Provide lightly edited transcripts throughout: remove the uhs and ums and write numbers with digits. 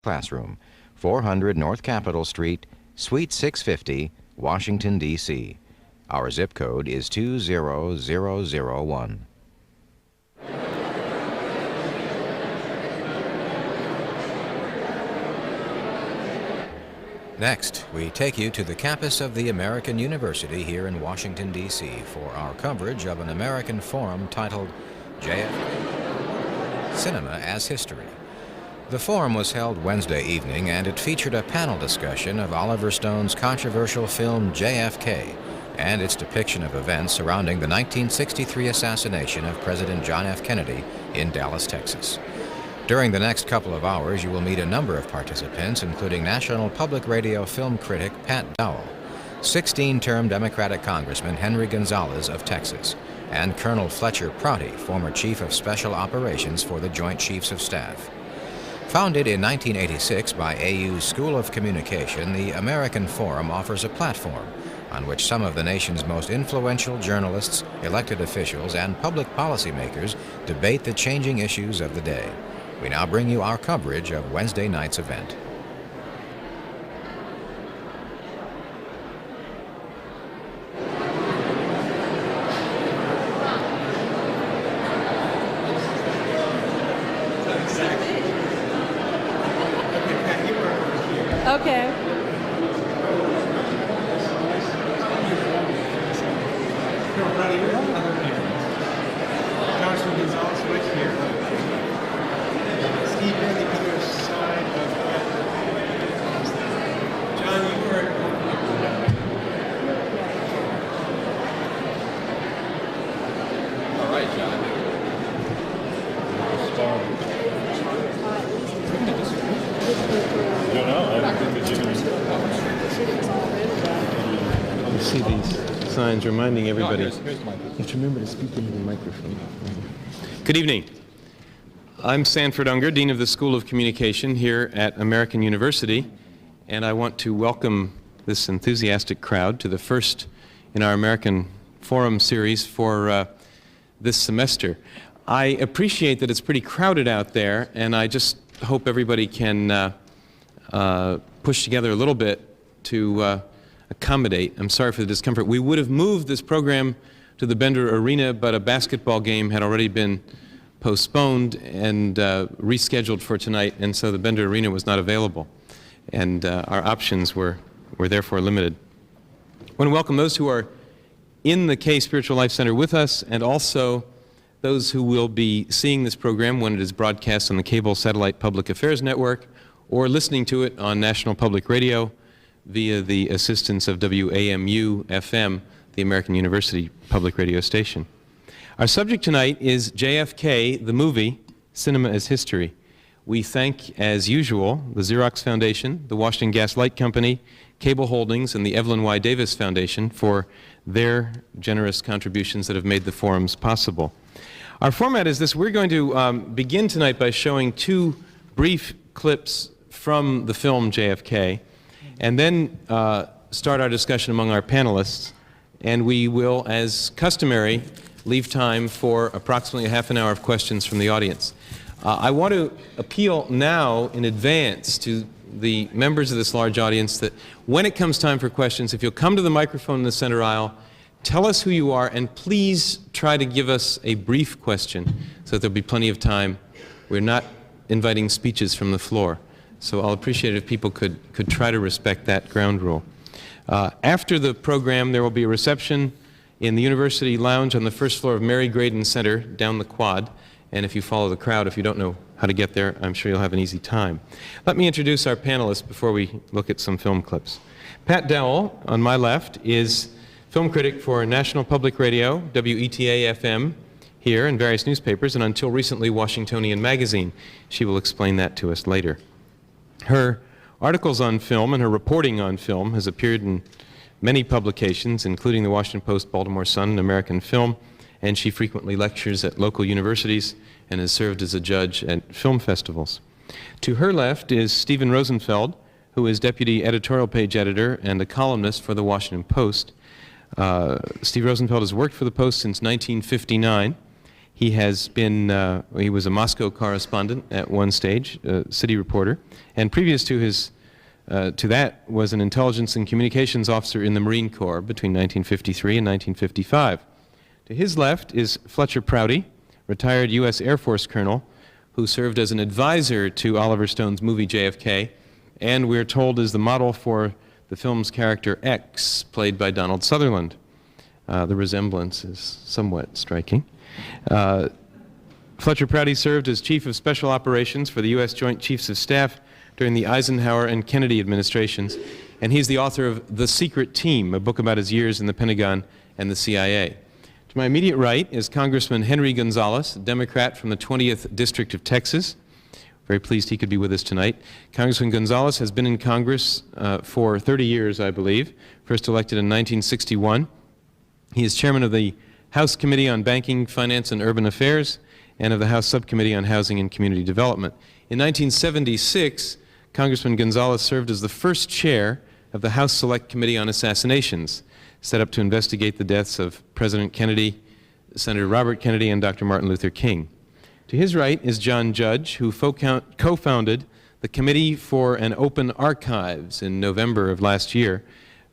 Classroom, 400 North Capitol Street, Suite 650, Washington, D.C. Our zip code is 20001. Next, we take you to the campus of the American University here in Washington, D.C. for our coverage of an American forum titled JFK, Cinema as History. The forum was held Wednesday evening, and it featured a panel discussion of Oliver Stone's controversial film JFK and its depiction of events surrounding the 1963 assassination of President John F. Kennedy in Dallas, Texas. During the next couple of hours, you will meet a number of participants, including National Public Radio film critic Pat Dowell, 16-term Democratic Congressman Henry Gonzalez of Texas, and Colonel Fletcher Prouty, former Chief of Special Operations for the Joint Chiefs of Staff. Founded in 1986 by AU's School of Communication, the American Forum offers a platform on which some of the nation's most influential journalists, elected officials, and public policymakers debate the changing issues of the day. We now bring you our coverage of Wednesday night's event. Okay. Congressman Gonzalez right here. Steve on the other side of John, you were. All right, John. You see these signs reminding everybody. Here's the microphone. You have to remember to speak into the microphone. Good evening. I'm Sanford Unger, Dean of the School of Communication here at American University, and I want to welcome this enthusiastic crowd to the first in our American Forum series for this semester. I appreciate that it's pretty crowded out there, and I just hope everybody can push together a little bit to accommodate. I'm sorry for the discomfort. We would have moved this program to the Bender Arena, but a basketball game had already been postponed and rescheduled for tonight, and so the Bender Arena was not available, and our options were therefore limited. I want to welcome those who are in the K Spiritual Life Center with us, and also those who will be seeing this program when it is broadcast on the Cable Satellite Public Affairs Network or listening to it on National Public Radio via the assistance of WAMU-FM, the American University Public Radio station. Our subject tonight is JFK, the movie, Cinema as History. We thank, as usual, the Xerox Foundation, the Washington Gas Light Company, Cable Holdings, and the Evelyn Y. Davis Foundation for their generous contributions that have made the forums possible. Our format is this. We're going to begin tonight by showing two brief clips from the film JFK, and then start our discussion among our panelists, and we will, as customary, leave time for approximately a half an hour of questions from the audience. I want to appeal now in advance to the members of this large audience that when it comes time for questions, if you'll come to the microphone in the center aisle, tell us who you are, and please try to give us a brief question so that there'll be plenty of time. We're not inviting speeches from the floor, so I'll appreciate it if people could try to respect that ground rule. After the program, there will be a reception in the University Lounge on the first floor of Mary Graydon Center down the quad, and if you follow the crowd, if you don't know how to get there, I'm sure you'll have an easy time. Let me introduce our panelists before we look at some film clips. Pat Dowell, on my left, is film critic for National Public Radio, WETA-FM, here, and various newspapers, and until recently, Washingtonian Magazine. She will explain that to us later. Her articles on film and her reporting on film has appeared in many publications, including the Washington Post, Baltimore Sun, and American Film, and she frequently lectures at local universities and has served as a judge at film festivals. To her left is Stephen Rosenfeld, who is deputy editorial page editor and a columnist for the Washington Post. Steve Rosenfeld has worked for the Post since 1959. He he was a Moscow correspondent at one stage, a city reporter, and previous to that was an intelligence and communications officer in the Marine Corps between 1953 and 1955. To his left is Fletcher Prouty, retired U.S. Air Force colonel, who served as an advisor to Oliver Stone's movie JFK, and we're told is the model for the film's character X, played by Donald Sutherland. The resemblance is somewhat striking. Fletcher Prouty served as Chief of Special Operations for the U.S. Joint Chiefs of Staff during the Eisenhower and Kennedy administrations, and he's the author of The Secret Team, a book about his years in the Pentagon and the CIA. To my immediate right is Congressman Henry Gonzalez, a Democrat from the 20th District of Texas. Very pleased he could be with us tonight. Congressman Gonzalez has been in Congress for 30 years, I believe, first elected in 1961. He is chairman of the House Committee on Banking, Finance, and Urban Affairs, and of the House Subcommittee on Housing and Community Development. In 1976, Congressman Gonzalez served as the first chair of the House Select Committee on Assassinations, set up to investigate the deaths of President Kennedy, Senator Robert Kennedy, and Dr. Martin Luther King. To his right is John Judge, who co-founded the Committee for an Open Archives in November of last year.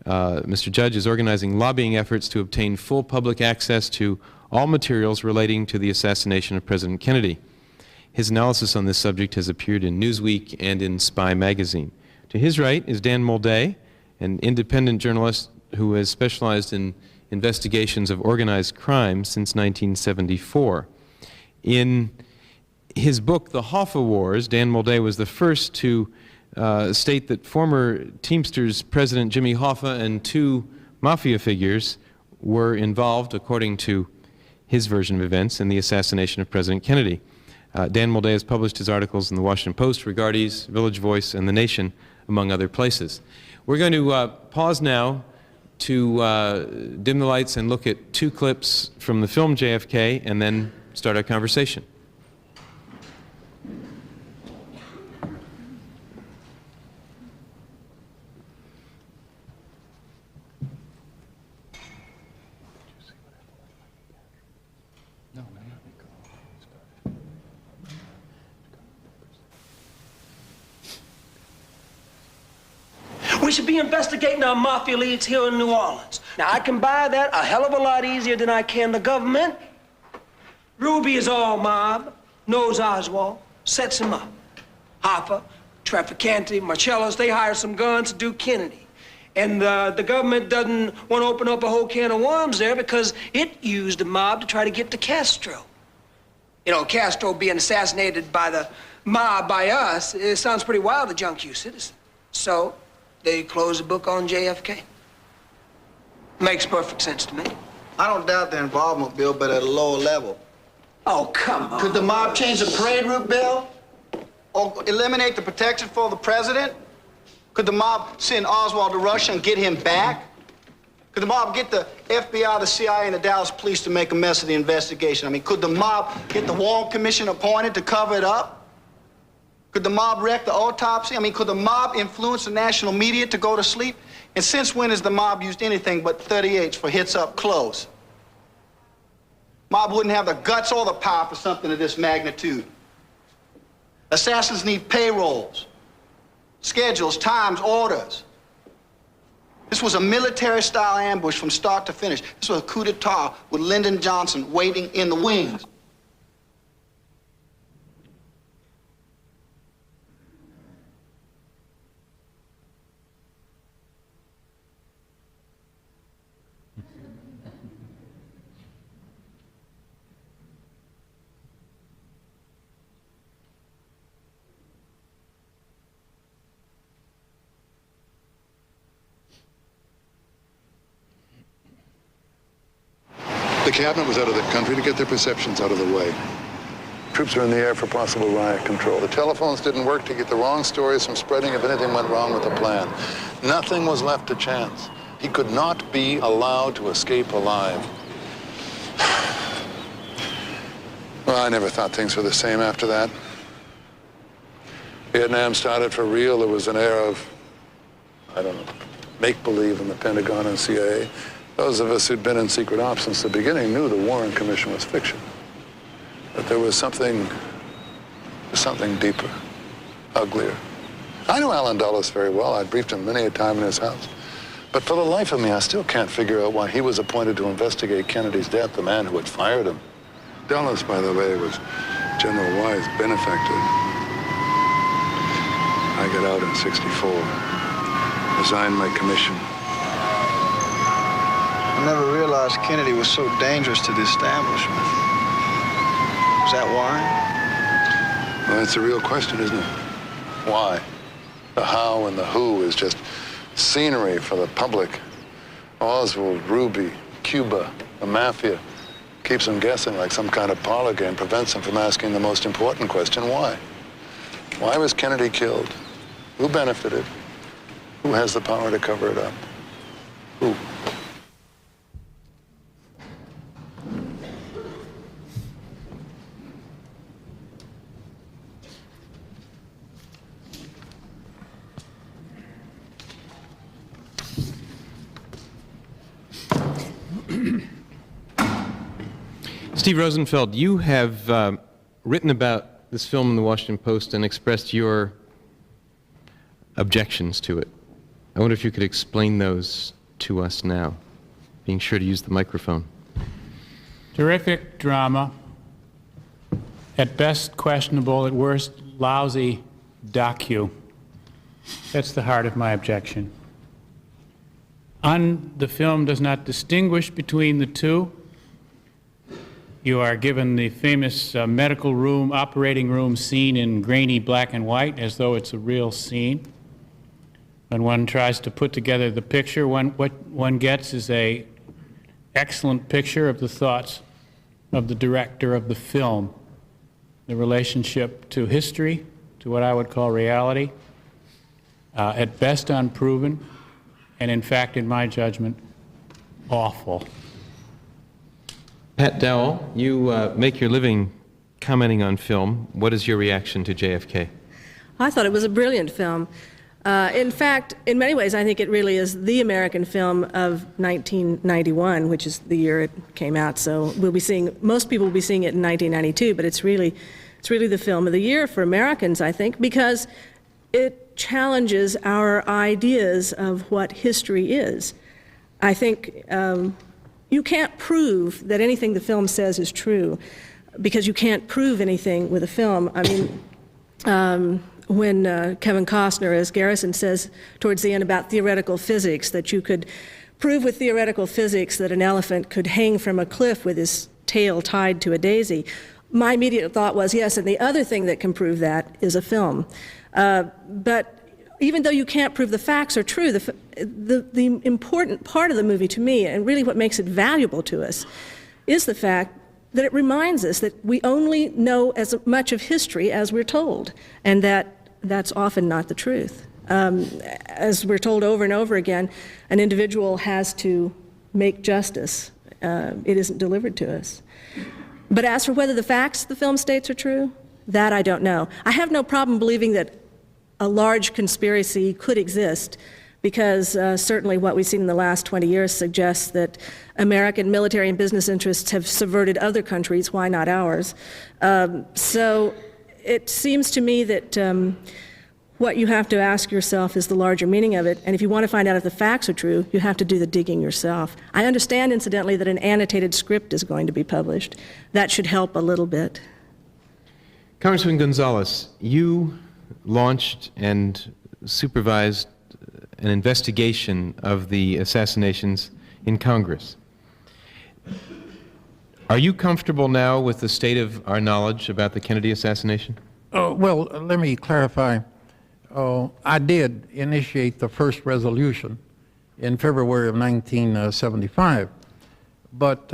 Mr. Judge is organizing lobbying efforts to obtain full public access to all materials relating to the assassination of President Kennedy. His analysis on this subject has appeared in Newsweek and in Spy magazine. To his right is Dan Moldea, an independent journalist who has specialized in investigations of organized crime since 1974. In his book, The Hoffa Wars, Dan Moldea was the first to state that former Teamsters President Jimmy Hoffa and two mafia figures were involved, according to his version of events, in the assassination of President Kennedy. Dan Moldea has published his articles in the Washington Post, Regardes, Village Voice, and The Nation, among other places. We're going to pause now to dim the lights and look at two clips from the film JFK, and then start our conversation. We should be investigating our mafia leads here in New Orleans. Now, I can buy that a hell of a lot easier than I can the government. Ruby is all mob, knows Oswald, sets him up. Hoffa, Trafficante, Marcellus, they hire some guns to do Kennedy. And the government doesn't want to open up a whole can of worms there because it used the mob to try to get to Castro. You know, Castro being assassinated by the mob by us, it sounds pretty wild to junk you citizens. So they close the book on JFK. Makes perfect sense to me. I don't doubt their involvement, Bill, but at a lower level. Oh, come on. Could the mob change the parade route, Bill? Or eliminate the protection for the president? Could the mob send Oswald to Russia and get him back? Could the mob get the FBI, the CIA, and the Dallas police to make a mess of the investigation? I mean, could the mob get the Warren Commission appointed to cover it up? Could the mob wreck the autopsy? I mean, could the mob influence the national media to go to sleep? And since when has the mob used anything but 38s for hits up close? Mob wouldn't have the guts or the power for something of this magnitude. Assassins need payrolls, schedules, times, orders. This was a military-style ambush from start to finish. This was a coup d'etat with Lyndon Johnson waiting in the wings. The cabinet was out of the country to get their perceptions out of the way. Troops are in the air for possible riot control. The telephones didn't work to get the wrong stories from spreading if anything went wrong with the plan. Nothing was left to chance. He could not be allowed to escape alive. Well, I never thought things were the same after that. Vietnam started for real. There was an air of, I don't know, make-believe in the Pentagon and CIA. Those of us who'd been in secret ops since the beginning knew the Warren Commission was fiction. But there was something deeper, uglier. I knew Allen Dulles very well. I'd briefed him many a time in his house. But for the life of me, I still can't figure out why he was appointed to investigate Kennedy's death, the man who had fired him. Dulles, by the way, was General Wythe's benefactor. I got out in '64, resigned my commission. I never realized Kennedy was so dangerous to the establishment. Is that why? Well, that's a real question, isn't it? Why? The how and the who is just scenery for the public. Oswald, Ruby, Cuba, the mafia. Keeps them guessing like some kind of parlor game, prevents them from asking the most important question, why? Why was Kennedy killed? Who benefited? Who has the power to cover it up? Who? Steve Rosenfeld, you have written about this film in the Washington Post and expressed your objections to it. I wonder if you could explain those to us now, being sure to use the microphone. Terrific drama, at best questionable, at worst lousy docu. That's the heart of my objection. The film does not distinguish between the two. You are given the famous medical room, operating room scene in grainy black and white as though it's a real scene. When one tries to put together the picture, what one gets is an excellent picture of the thoughts of the director of the film, the relationship to history, to what I would call reality, at best unproven, and in fact, in my judgment, awful. Pat Dowell, you make your living commenting on film. What is your reaction to JFK? I thought it was a brilliant film. In fact, in many ways, I think it really is the American film of 1991, which is the year it came out. So most people will be seeing it in 1992, but it's really the film of the year for Americans, I think, because it challenges our ideas of what history is. I think you can't prove that anything the film says is true, because you can't prove anything with a film. I mean, when Kevin Costner as Garrison says towards the end about theoretical physics, that you could prove with theoretical physics that an elephant could hang from a cliff with his tail tied to a daisy, my immediate thought was, yes, and the other thing that can prove that is a film. But even though you can't prove the facts are true, the important part of the movie to me, and really what makes it valuable to us, is the fact that it reminds us that we only know as much of history as we're told, and that's often not the truth. As we're told over and over again, an individual has to make justice. It isn't delivered to us. But as for whether the facts the film states are true, that I don't know. I have no problem believing that a large conspiracy could exist, because certainly what we've seen in the last 20 years suggests that American military and business interests have subverted other countries, why not ours? So it seems to me that what you have to ask yourself is the larger meaning of it, and if you want to find out if the facts are true, you have to do the digging yourself. I understand, incidentally, that an annotated script is going to be published. That should help a little bit. Congressman Gonzalez, you launched and supervised an investigation of the assassinations in Congress. Are you comfortable now with the state of our knowledge about the Kennedy assassination? Well, let me clarify. I did initiate the first resolution in February of 1975, but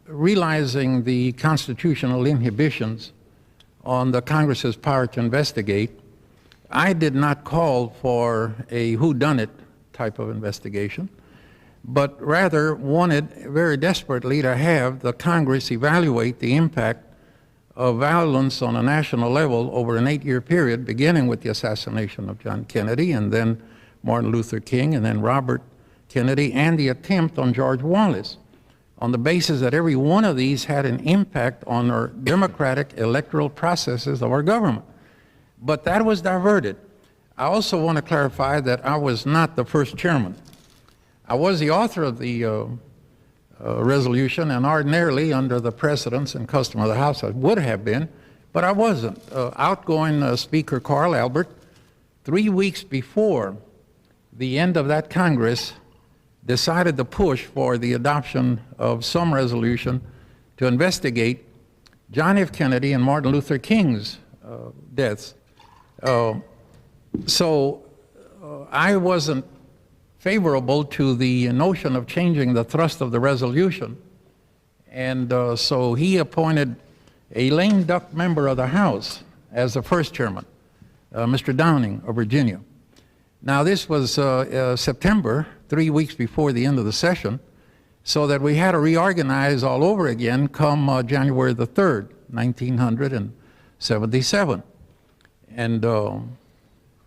realizing the constitutional inhibitions on the Congress's power to investigate, I did not call for a whodunit type of investigation, but rather wanted very desperately to have the Congress evaluate the impact of violence on a national level over an 8-year period, beginning with the assassination of John Kennedy, and then Martin Luther King, and then Robert Kennedy, and the attempt on George Wallace on the basis that every one of these had an impact on our democratic electoral processes of our government. But that was diverted. I also want to clarify that I was not the first chairman. I was the author of the resolution, and ordinarily, under the precedence and custom of the House, I would have been, but I wasn't. Outgoing Speaker Carl Albert, 3 weeks before the end of that Congress, decided to push for the adoption of some resolution to investigate John F. Kennedy and Martin Luther King's deaths. So I wasn't favorable to the notion of changing the thrust of the resolution. And so he appointed a lame duck member of the House as the first chairman, Mr. Downing of Virginia. Now this was September, 3 weeks before the end of the session, so that we had to reorganize all over again come January the 3rd, 1977. And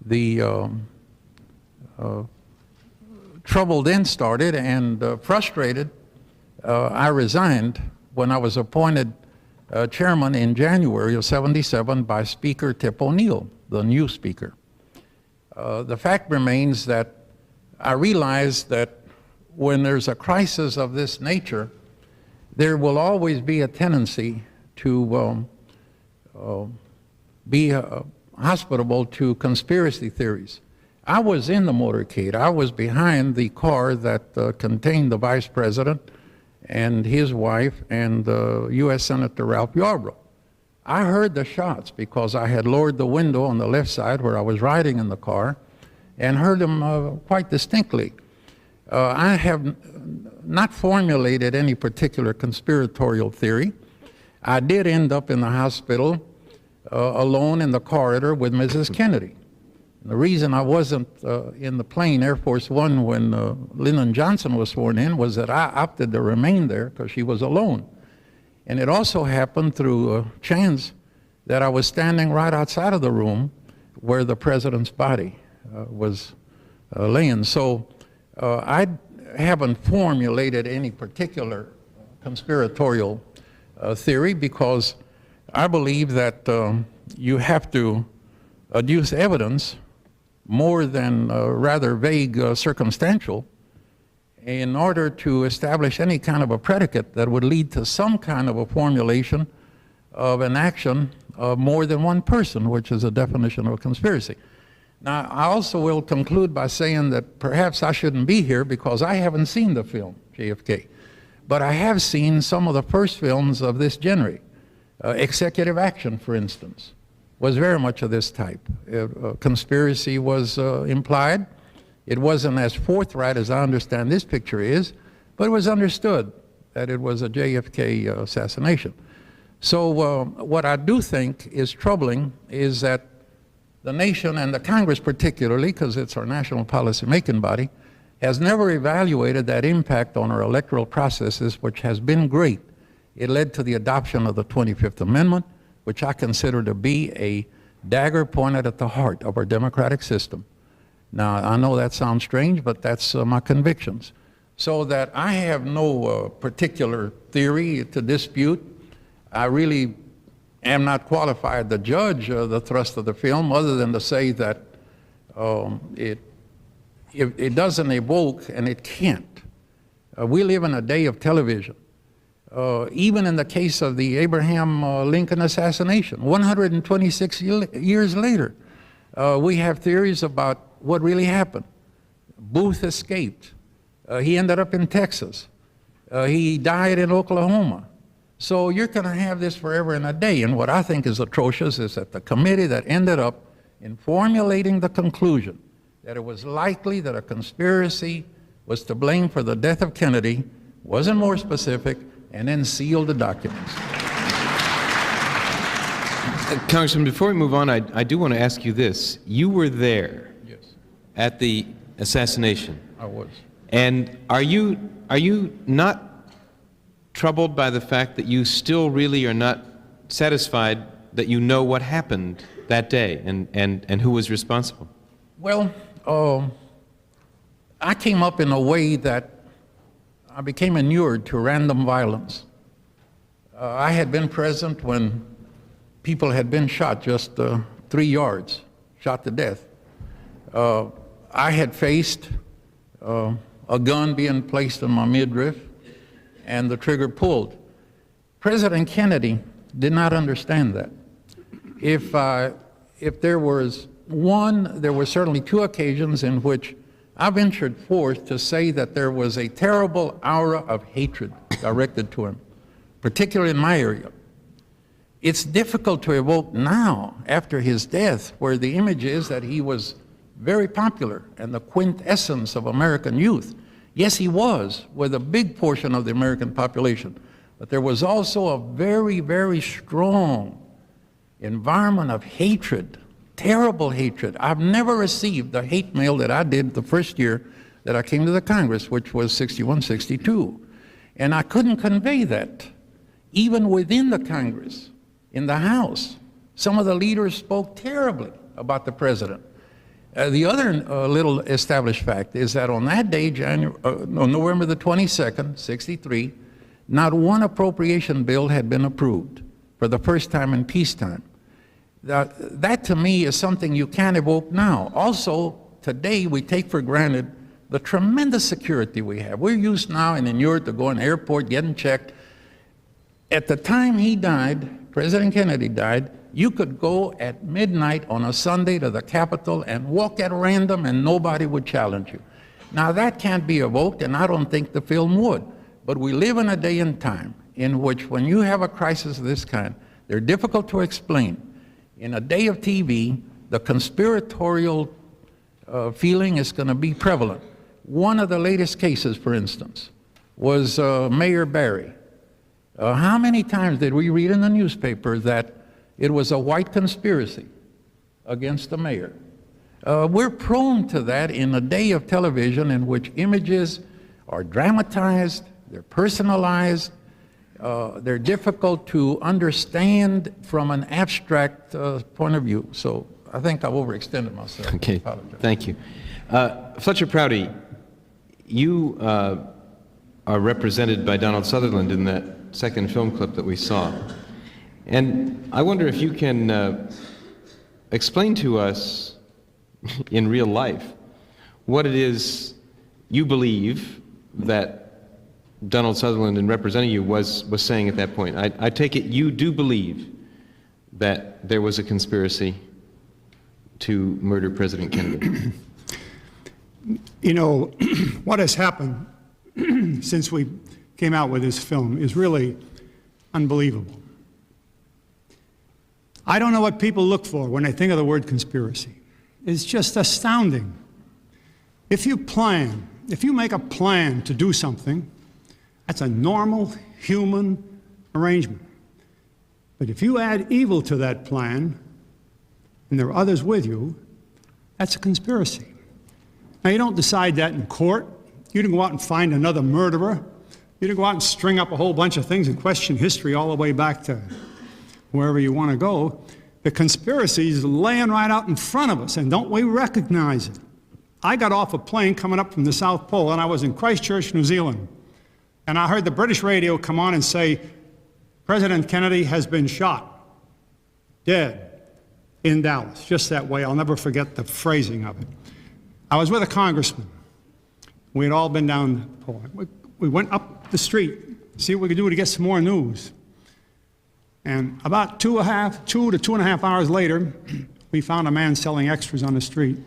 the trouble then started, and frustrated, I resigned when I was appointed chairman in January of '77 by Speaker Tip O'Neill, the new speaker. The fact remains that I realized that when there's a crisis of this nature, there will always be a tendency to be hospitable to conspiracy theories. I was in the motorcade. I was behind the car that contained the vice president and his wife and U.S. Senator Ralph Yarborough. I heard the shots because I had lowered the window on the left side where I was riding in the car and heard them quite distinctly. I have not formulated any particular conspiratorial theory. I did end up in the hospital alone in the corridor with Mrs. Kennedy. The reason I wasn't in the plane, Air Force One, when Lyndon Johnson was sworn in was that I opted to remain there because she was alone. And it also happened through chance that I was standing right outside of the room where the president's body was laying. So I haven't formulated any particular conspiratorial theory because I believe that you have to adduce evidence more than rather vague circumstantial in order to establish any kind of a predicate that would lead to some kind of a formulation of an action of more than one person, which is a definition of a conspiracy. Now, I also will conclude by saying that perhaps I shouldn't be here because I haven't seen the film, JFK. But I have seen some of the first films of this genre. Executive Action, for instance, was very much of this type. Conspiracy was implied. It wasn't as forthright as I understand this picture is, but it was understood that it was a JFK assassination. So what I do think is troubling is that the nation, and the Congress particularly, because it's our national policy-making body, has never evaluated that impact on our electoral processes, which has been great. It led to the adoption of the 25th Amendment, which I consider to be a dagger pointed at the heart of our democratic system. Now, I know that sounds strange, but that's my convictions. So that I have no particular theory to dispute. I really am not qualified to judge the thrust of the film, other than to say that it doesn't evoke, and it can't. We live in a day of television. Even in the case of the Abraham Lincoln assassination, 126 years later, we have theories about what really happened. Booth escaped. He ended up in Texas. He died in Oklahoma. So you're going to have this forever and a day. And what I think is atrocious is that the committee that ended up in formulating the conclusion that it was likely that a conspiracy was to blame for the death of Kennedy wasn't more specific, and then sealed the documents. Congressman, before we move on, I do want to ask you this. You were there at the assassination. I was. And are you not troubled by the fact that you still really are not satisfied that you know what happened that day and who was responsible? Well, I came up in a way that I became inured to random violence. I had been present when people had been shot just 3 yards, shot to death. I had faced a gun being placed in my midriff and the trigger pulled. President Kennedy did not understand that. If there was one, there were certainly 2 occasions in which I ventured forth to say that there was a terrible aura of hatred directed to him, particularly in my area. It's difficult to evoke now, after his death, where the image is that he was very popular and the quintessence of American youth. Yes, he was, with a big portion of the American population, but there was also a very, very strong environment of hatred, terrible hatred. I've never received the hate mail that I did the first year that I came to the Congress, which was 61, 62. And I couldn't convey that. Even within the Congress, in the House, some of the leaders spoke terribly about the president. The other little established fact is that on that day, November the 22nd, 63, not one appropriation bill had been approved for the first time in peacetime. That to me is something you can't evoke now. Also, today we take for granted the tremendous security we have. We're used now and inured to go in the airport, getting checked. At the time he died, President Kennedy died, you could go at midnight on a Sunday to the Capitol and walk at random and nobody would challenge you. Now that can't be evoked, and I don't think the film would. But we live in a day and time in which when you have a crisis of this kind, they're difficult to explain. In a day of TV, the conspiratorial feeling is going to be prevalent. One of the latest cases, for instance, was Mayor Barry. How many times did we read in the newspaper that it was a white conspiracy against the mayor? We're prone to that in a day of television in which images are dramatized, they're personalized, they're difficult to understand from an abstract point of view. So I think I've overextended myself. Okay, thank you. Fletcher Prouty, you are represented by Donald Sutherland in that second film clip that we saw. And I wonder if you can explain to us in real life what it is you believe that Donald Sutherland, in representing you, was saying at that point. I take it you do believe that there was a conspiracy to murder President Kennedy. You know, what has happened since we came out with this film is really unbelievable. I don't know what people look for when they think of the word conspiracy. It's just astounding. If you make a plan to do something, that's a normal human arrangement. But if you add evil to that plan, and there are others with you, that's a conspiracy. Now, you don't decide that in court. You didn't go out and find another murderer. You didn't go out and string up a whole bunch of things and question history all the way back to wherever you want to go. The conspiracy is laying right out in front of us, and don't we recognize it? I got off a plane coming up from the South Pole, and I was in Christchurch, New Zealand. And I heard the British radio come on and say, President Kennedy has been shot, dead, in Dallas. Just that way. I'll never forget the phrasing of it. I was with a congressman. We had all been down the pole. We went up the street, see what we could do to get some more news. And about 2 to 2.5 hours later, we found a man selling extras on the street.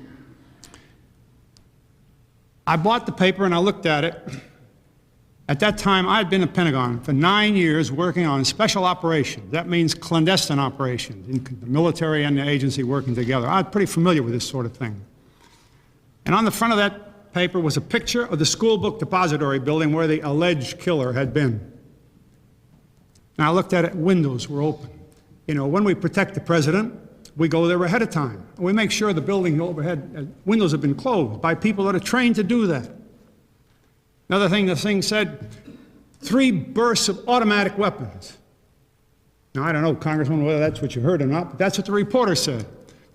I bought the paper and I looked at it. At that time, I had been at Pentagon for 9 years working on special operations. That means clandestine operations, in the military and the agency working together. I was pretty familiar with this sort of thing. And on the front of that paper was a picture of the school book depository building where the alleged killer had been. And I looked at it, windows were open. You know, when we protect the president, we go there ahead of time. We make sure the building overhead windows have been closed by people that are trained to do that. Another thing, the thing said, 3 bursts of automatic weapons. Now, I don't know, Congressman, whether that's what you heard or not, but that's what the reporter said.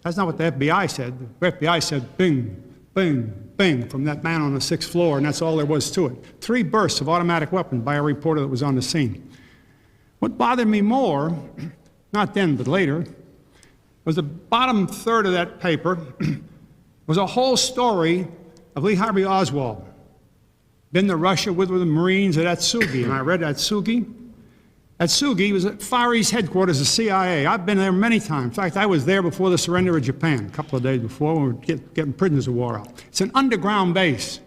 That's not what the FBI said. The FBI said, bing, bing, bing, from that man on the 6th floor, and that's all there was to it. 3 bursts of automatic weapons by a reporter that was on the scene. What bothered me more, not then but later, was the bottom third of that paper was a whole story of Lee Harvey Oswald. Been to Russia with the Marines at Atsugi, and I read Atsugi. Atsugi was at Far East headquarters of CIA. I've been there many times. In fact, I was there before the surrender of Japan, a couple of days before, when we were getting prisoners of war out. It's an underground base.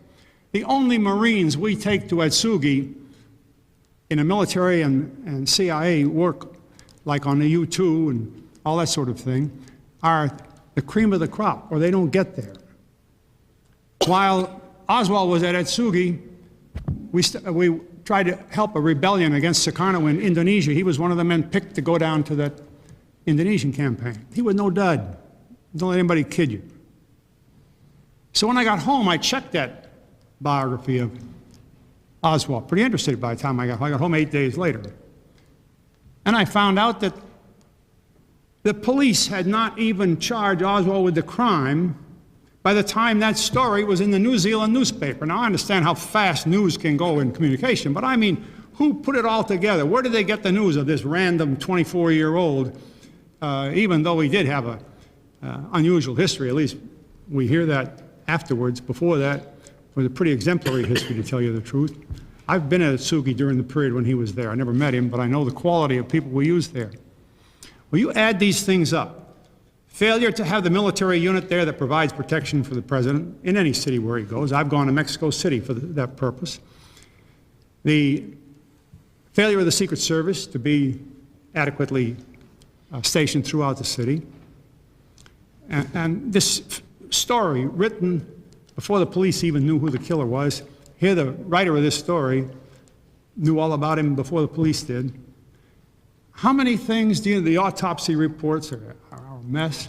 The only Marines we take to Atsugi in the military and CIA work, like on the U-2 and all that sort of thing, are the cream of the crop, or they don't get there. While Oswald was at Atsugi, we tried to help a rebellion against Sukarno in Indonesia. He was one of the men picked to go down to that Indonesian campaign. He was no dud. Don't let anybody kid you. So when I got home, I checked that biography of Oswald. Pretty interested by the time I got home. I got home 8 days later. And I found out that the police had not even charged Oswald with the crime by the time that story was in the New Zealand newspaper. Now, I understand how fast news can go in communication, but I mean, who put it all together? Where did they get the news of this random 24-year-old, even though he did have an unusual history? At least we hear that afterwards. Before that, it was a pretty exemplary history, to tell you the truth. I've been at Atsugi during the period when he was there. I never met him, but I know the quality of people we used there. Well, you add these things up. Failure to have the military unit there that provides protection for the president in any city where he goes. I've gone to Mexico City for that purpose. The failure of the Secret Service to be adequately stationed throughout the city. And this story, written before the police even knew who the killer was. Here, the writer of this story knew all about him before the police did. How many things do the autopsy reports are a mess?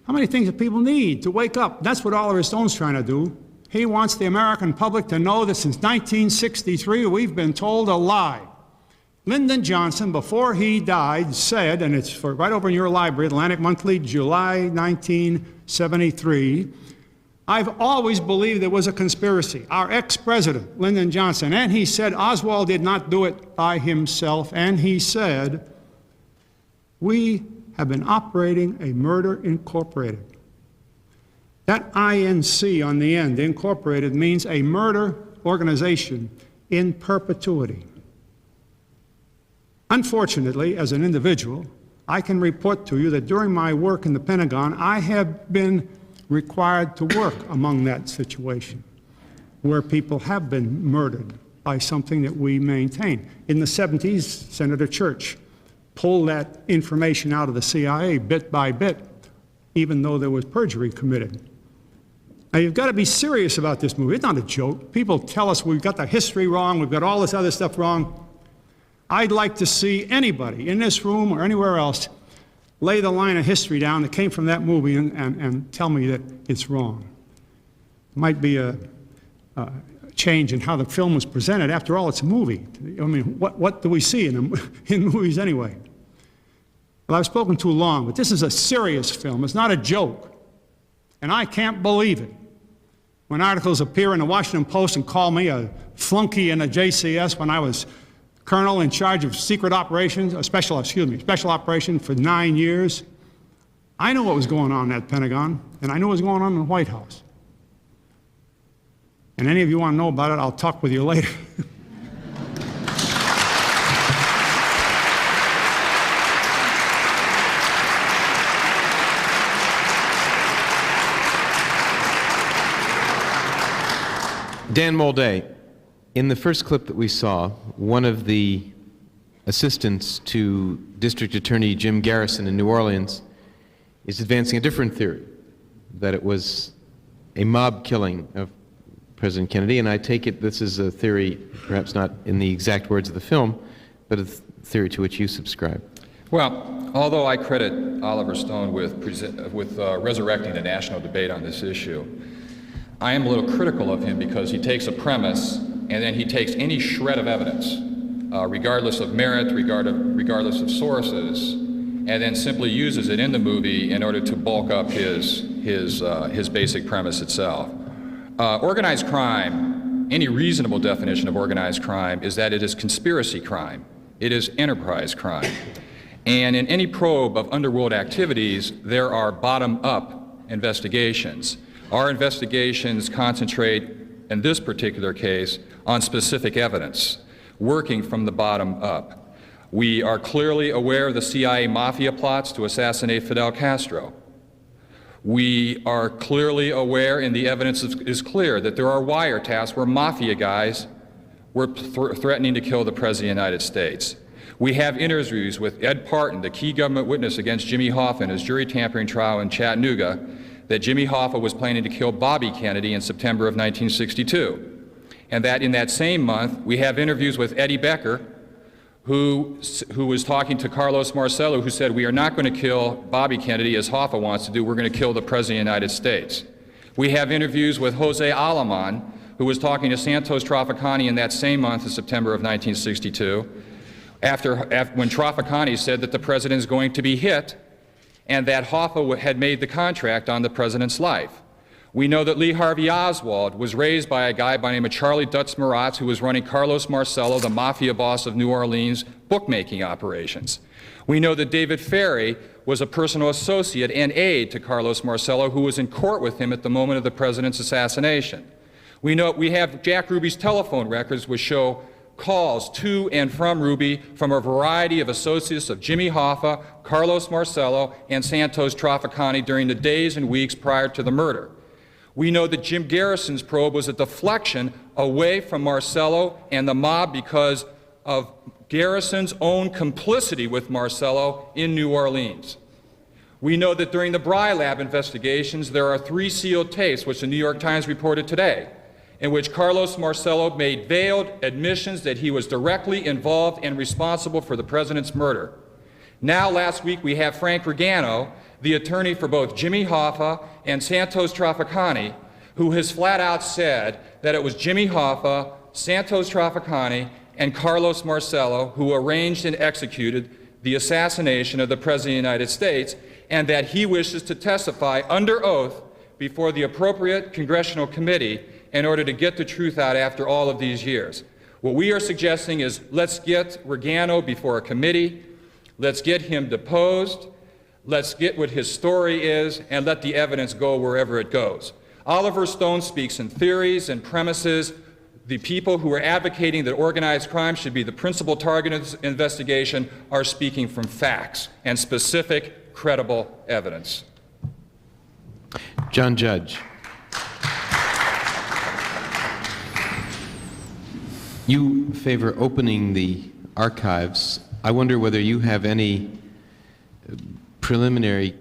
How many things do people need to wake up? That's what Oliver Stone's trying to do. He wants the American public to know that since 1963, we've been told a lie. Lyndon Johnson, before he died, said, and it's right over in your library, Atlantic Monthly, July 1973, I've always believed there was a conspiracy. Our ex-president, Lyndon Johnson, and he said Oswald did not do it by himself, and he said, we have been operating a murder incorporated. That INC on the end, incorporated, means a murder organization in perpetuity. Unfortunately, as an individual, I can report to you that during my work in the Pentagon, I have been required to work among that situation where people have been murdered by something that we maintain. In the 70s, Senator Church pulled that information out of the CIA bit by bit, even though there was perjury committed. Now, you've got to be serious about this movie. It's not a joke. People tell us we've got the history wrong, we've got all this other stuff wrong. I'd like to see anybody in this room or anywhere else lay the line of history down that came from that movie and tell me that it's wrong. It might be a change in how the film was presented. After all, it's a movie. I mean, what do we see in movies anyway? Well, I've spoken too long, but this is a serious film. It's not a joke. And I can't believe it when articles appear in the Washington Post and call me a flunky in the JCS when I was colonel in charge of secret operations, special operation for 9 years. I knew what was going on in that Pentagon, and I knew what was going on in the White House. And any of you want to know about it, I'll talk with you later. Dan Moldea, in the first clip that we saw, one of the assistants to District Attorney Jim Garrison in New Orleans is advancing a different theory, that it was a mob killing of President Kennedy, and I take it this is a theory, perhaps not in the exact words of the film, but a theory to which you subscribe. Well, although I credit Oliver Stone with resurrecting the national debate on this issue, I am a little critical of him because he takes a premise and then he takes any shred of evidence, regardless of merit, regardless of sources, and then simply uses it in the movie in order to bulk up his his basic premise itself. Organized crime, any reasonable definition of organized crime is that it is conspiracy crime. It is enterprise crime. And in any probe of underworld activities, there are bottom-up investigations. Our investigations concentrate, in this particular case, on specific evidence, working from the bottom up. We are clearly aware of the CIA mafia plots to assassinate Fidel Castro. We are clearly aware, and the evidence is clear, that there are wiretaps where mafia guys were threatening to kill the President of the United States. We have interviews with Ed Parton, the key government witness against Jimmy Hoffa in his jury tampering trial in Chattanooga, that Jimmy Hoffa was planning to kill Bobby Kennedy in September of 1962. And that in that same month, we have interviews with Eddie Becker, who was talking to Carlos Marcello, who said, we are not going to kill Bobby Kennedy as Hoffa wants to do, we're going to kill the President of the United States. We have interviews with Jose Alaman, who was talking to Santos Trafficani in that same month of September of 1962, when Trafficani said that the President is going to be hit, and that Hoffa had made the contract on the President's life. We know that Lee Harvey Oswald was raised by a guy by the name of Charlie Dutz Maratz, who was running Carlos Marcello, the mafia boss of New Orleans, bookmaking operations. We know that David Ferry was a personal associate and aide to Carlos Marcello, who was in court with him at the moment of the President's assassination. We have Jack Ruby's telephone records, which show calls to and from Ruby from a variety of associates of Jimmy Hoffa, Carlos Marcello, and Santos Trafficani during the days and weeks prior to the murder. We know that Jim Garrison's probe was a deflection away from Marcello and the mob because of Garrison's own complicity with Marcello in New Orleans. We know that during the Bry Lab investigations, there are 3 sealed tapes, which the New York Times reported today, in which Carlos Marcello made veiled admissions that he was directly involved and responsible for the President's murder. Now, last week, we have Frank Regano, the attorney for both Jimmy Hoffa and Santos Trafficani, who has flat out said that it was Jimmy Hoffa, Santos Trafficani, and Carlos Marcello who arranged and executed the assassination of the President of the United States, and that he wishes to testify under oath before the appropriate congressional committee in order to get the truth out after all of these years. What we are suggesting is let's get Regano before a committee, let's get him deposed, let's get what his story is, and let the evidence go wherever it goes. Oliver Stone speaks in theories and premises. The people who are advocating that organized crime should be the principal target of this investigation are speaking from facts and specific, credible evidence. John Judge. You favor opening the archives. I wonder whether you have any preliminary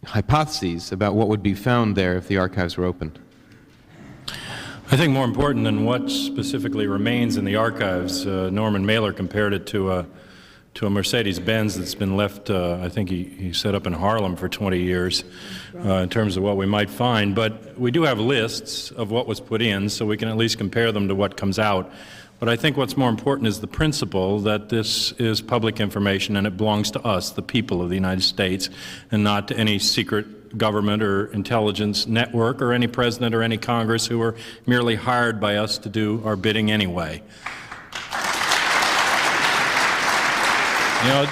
hypotheses about what would be found there if the archives were opened. I think more important than what specifically remains in the archives, Norman Mailer compared it to a Mercedes-Benz that's been left, I think he set up in Harlem for 20 years in terms of what we might find. But we do have lists of what was put in, so we can at least compare them to what comes out. But I think what's more important is the principle that this is public information and it belongs to us, the people of the United States, and not to any secret government or intelligence network or any president or any Congress who are merely hired by us to do our bidding anyway. You know,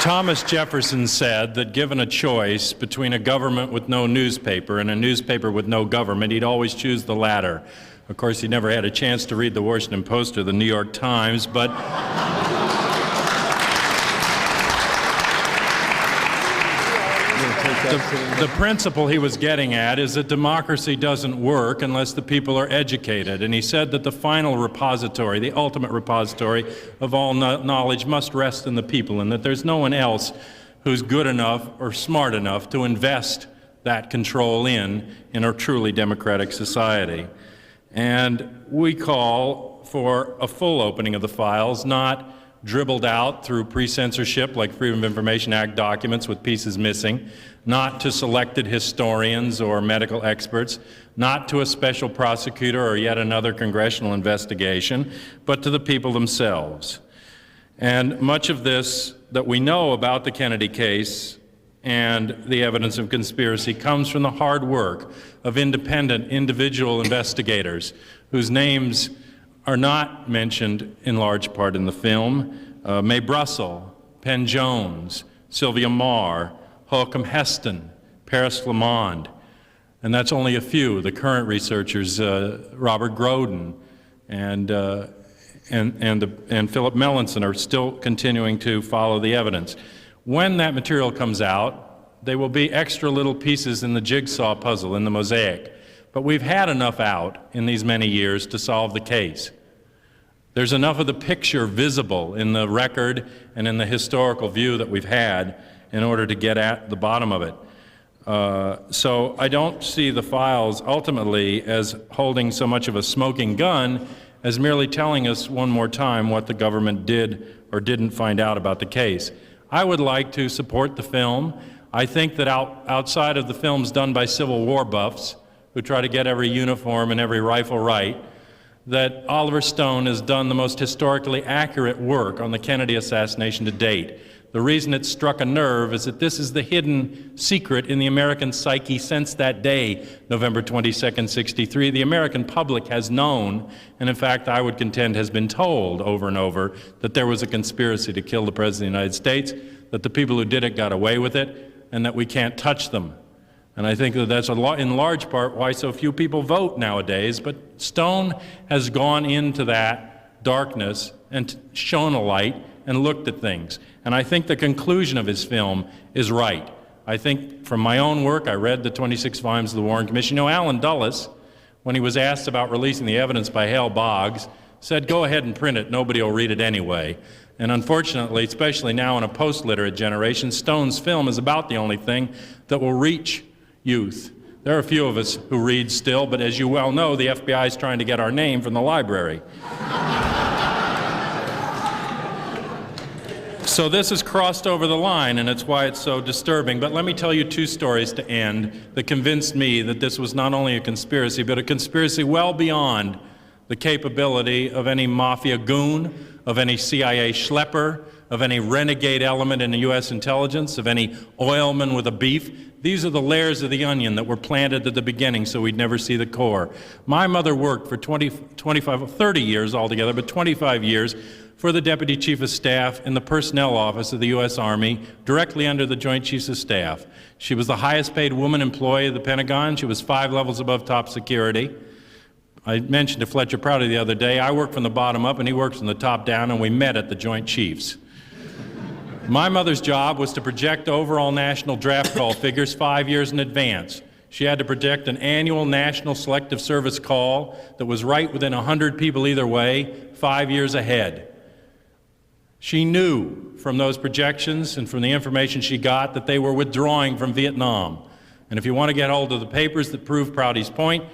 Thomas Jefferson said that given a choice between a government with no newspaper and a newspaper with no government, he'd always choose the latter. Of course, he never had a chance to read the Washington Post or the New York Times, but the principle he was getting at is that democracy doesn't work unless the people are educated. And he said that the final repository, the ultimate repository of all knowledge must rest in the people, and that there's no one else who's good enough or smart enough to invest that control in a truly democratic society. And we call for a full opening of the files, not dribbled out through pre-censorship like Freedom of Information Act documents with pieces missing, not to selected historians or medical experts, not to a special prosecutor or yet another congressional investigation, but to the people themselves. And much of this that we know about the Kennedy case and the evidence of conspiracy comes from the hard work of independent individual investigators whose names are not mentioned in large part in the film. Mae Brussel, Penn Jones, Sylvia Marr, Holcomb Heston, Paris Lamond, and that's only a few. The current researchers, Robert Groden and Philip Melanson, are still continuing to follow the evidence. When that material comes out, they will be extra little pieces in the jigsaw puzzle, in the mosaic. But we've had enough out in these many years to solve the case. There's enough of the picture visible in the record and in the historical view that we've had in order to get at the bottom of it. So I don't see the files ultimately as holding so much of a smoking gun as merely telling us one more time what the government did or didn't find out about the case. I would like to support the film. I think that outside of the films done by Civil War buffs who try to get every uniform and every rifle right, that Oliver Stone has done the most historically accurate work on the Kennedy assassination to date. The reason it struck a nerve is that this is the hidden secret in the American psyche since that day, November 22nd, 63. The American public has known, and in fact I would contend has been told over and over, that there was a conspiracy to kill the President of the United States, that the people who did it got away with it, and that we can't touch them. And I think that that's in large part why so few people vote nowadays. But Stone has gone into that darkness and shone a light and looked at things. And I think the conclusion of his film is right. I think from my own work, I read the 26 volumes of the Warren Commission. You know, Alan Dulles, when he was asked about releasing the evidence by Hale Boggs, said, go ahead and print it, nobody will read it anyway. And unfortunately, especially now in a post-literate generation, Stone's film is about the only thing that will reach youth. There are a few of us who read still, but as you well know, the FBI is trying to get our name from the library. So this has crossed over the line, and it's why it's so disturbing. But let me tell you two stories to end that convinced me that this was not only a conspiracy, but a conspiracy well beyond the capability of any mafia goon, of any CIA schlepper, of any renegade element in the U.S. intelligence, of any oilman with a beef. These are the layers of the onion that were planted at the beginning so we'd never see the core. My mother worked for 30 years altogether, but 25 years for the Deputy Chief of Staff in the Personnel Office of the U.S. Army, directly under the Joint Chiefs of Staff. She was the highest paid woman employee of the Pentagon. She was 5 levels above top security. I mentioned to Fletcher Prouty the other day, I work from the bottom up and he works from the top down, and we met at the Joint Chiefs. My mother's job was to project overall national draft call figures 5 years in advance. She had to project an annual national selective service call that was right within 100 people either way, 5 years ahead. She knew from those projections and from the information she got that they were withdrawing from Vietnam. And if you want to get hold of the papers that prove Prouty's point,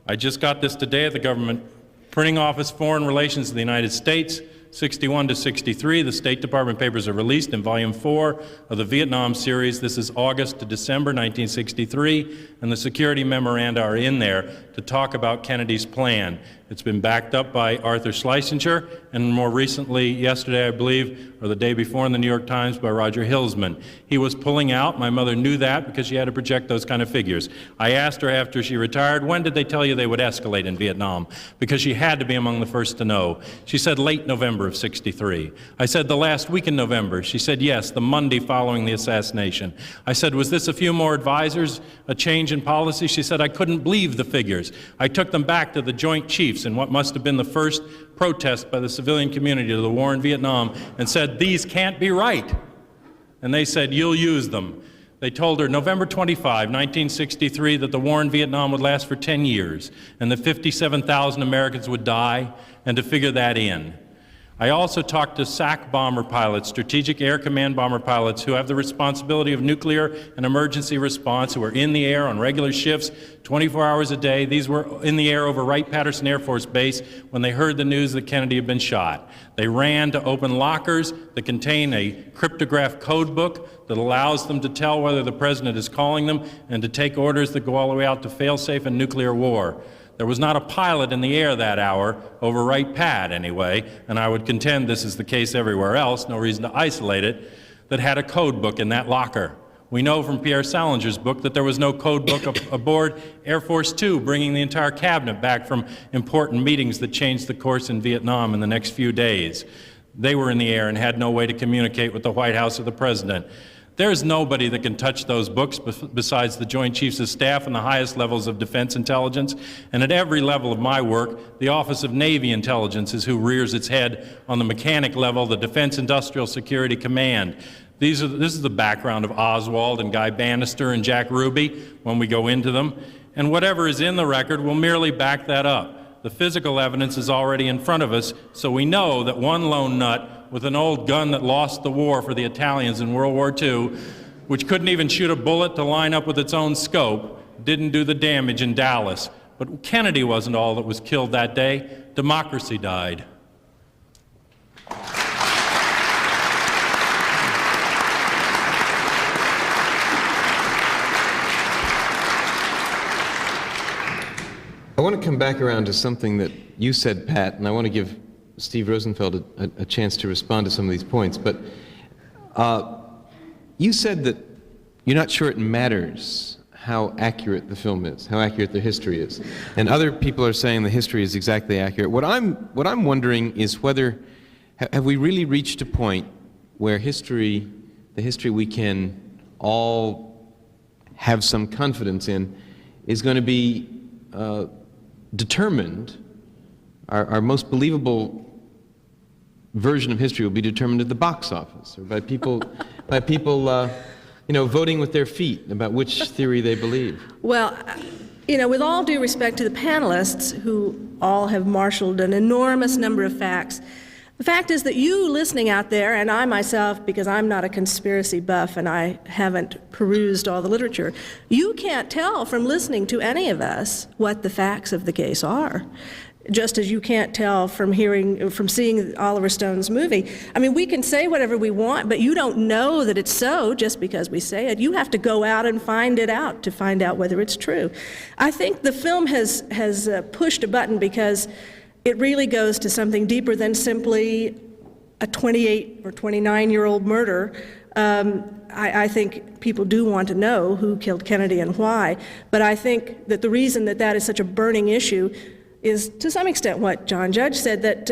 I just got this today at the Government Printing Office, Foreign Relations of the United States, 61 to 63. The State Department papers are released in Volume 4 of the Vietnam series. This is August to December 1963, and the security memoranda are in there to talk about Kennedy's plan. It's been backed up by Arthur Schlesinger, and more recently, yesterday I believe, or the day before in the New York Times, by Roger Hilsman. He was pulling out. My mother knew that because she had to project those kind of figures. I asked her after she retired, when did they tell you they would escalate in Vietnam? Because she had to be among the first to know. She said late November of '63. I said the last week in November. She said yes, the Monday following the assassination. I said, was this a few more advisors, a change in policy? She said, I couldn't believe the figures. I took them back to the Joint Chiefs in what must have been the first protest by the civilian community to the war in Vietnam and said, these can't be right. And they said, you'll use them. They told her November 25, 1963, that the war in Vietnam would last for 10 years and that 57,000 Americans would die, and to figure that in. I also talked to SAC bomber pilots, Strategic Air Command bomber pilots, who have the responsibility of nuclear and emergency response, who are in the air on regular shifts, 24 hours a day. These were in the air over Wright-Patterson Air Force Base when they heard the news that Kennedy had been shot. They ran to open lockers that contain a cryptographed code book that allows them to tell whether the president is calling them and to take orders that go all the way out to fail-safe and nuclear war. There was not a pilot in the air that hour, over Wright-Pat anyway, and I would contend this is the case everywhere else, no reason to isolate it, that had a code book in that locker We know from Pierre Salinger's book that there was no code book aboard Air Force Two, bringing the entire cabinet back from important meetings that changed the course in Vietnam in the next few days. They were in the air and had no way to communicate with the White House or the President. There's nobody that can touch those books besides the Joint Chiefs of Staff and the highest levels of defense intelligence. And at every level of my work, the Office of Navy Intelligence is who rears its head on the mechanic level, the Defense Industrial Security Command. This is the background of Oswald and Guy Bannister and Jack Ruby when we go into them. And whatever is in the record will merely back that up. The physical evidence is already in front of us, so we know that one lone nut with an old gun that lost the war for the Italians in World War II, which couldn't even shoot a bullet to line up with its own scope, didn't do the damage in Dallas. But Kennedy wasn't all that was killed that day. Democracy died. I want to come back around to something that you said, Pat, and I want to give Steve Rosenfeld a chance to respond to some of these points. But you said that you're not sure it matters how accurate the film is, how accurate the history is. And other people are saying the history is exactly accurate. What I'm wondering is whether, have we really reached a point where the history we can all have some confidence in, is going to be determined, our most believable version of history will be determined at the box office, or by people, voting with their feet about which theory they believe. Well, with all due respect to the panelists, who all have marshaled an enormous number of facts, the fact is that you listening out there, and I myself, because I'm not a conspiracy buff and I haven't perused all the literature, you can't tell from listening to any of us what the facts of the case are. Just as you can't tell from seeing Oliver Stone's movie. I mean, we can say whatever we want, but you don't know that it's so just because we say it. You have to go out and find it out to find out whether it's true. I think the film has pushed a button because it really goes to something deeper than simply a 28 or 29-year-old murder. I think people do want to know who killed Kennedy and why, but I think that the reason that that is such a burning issue is to some extent what John Judge said, that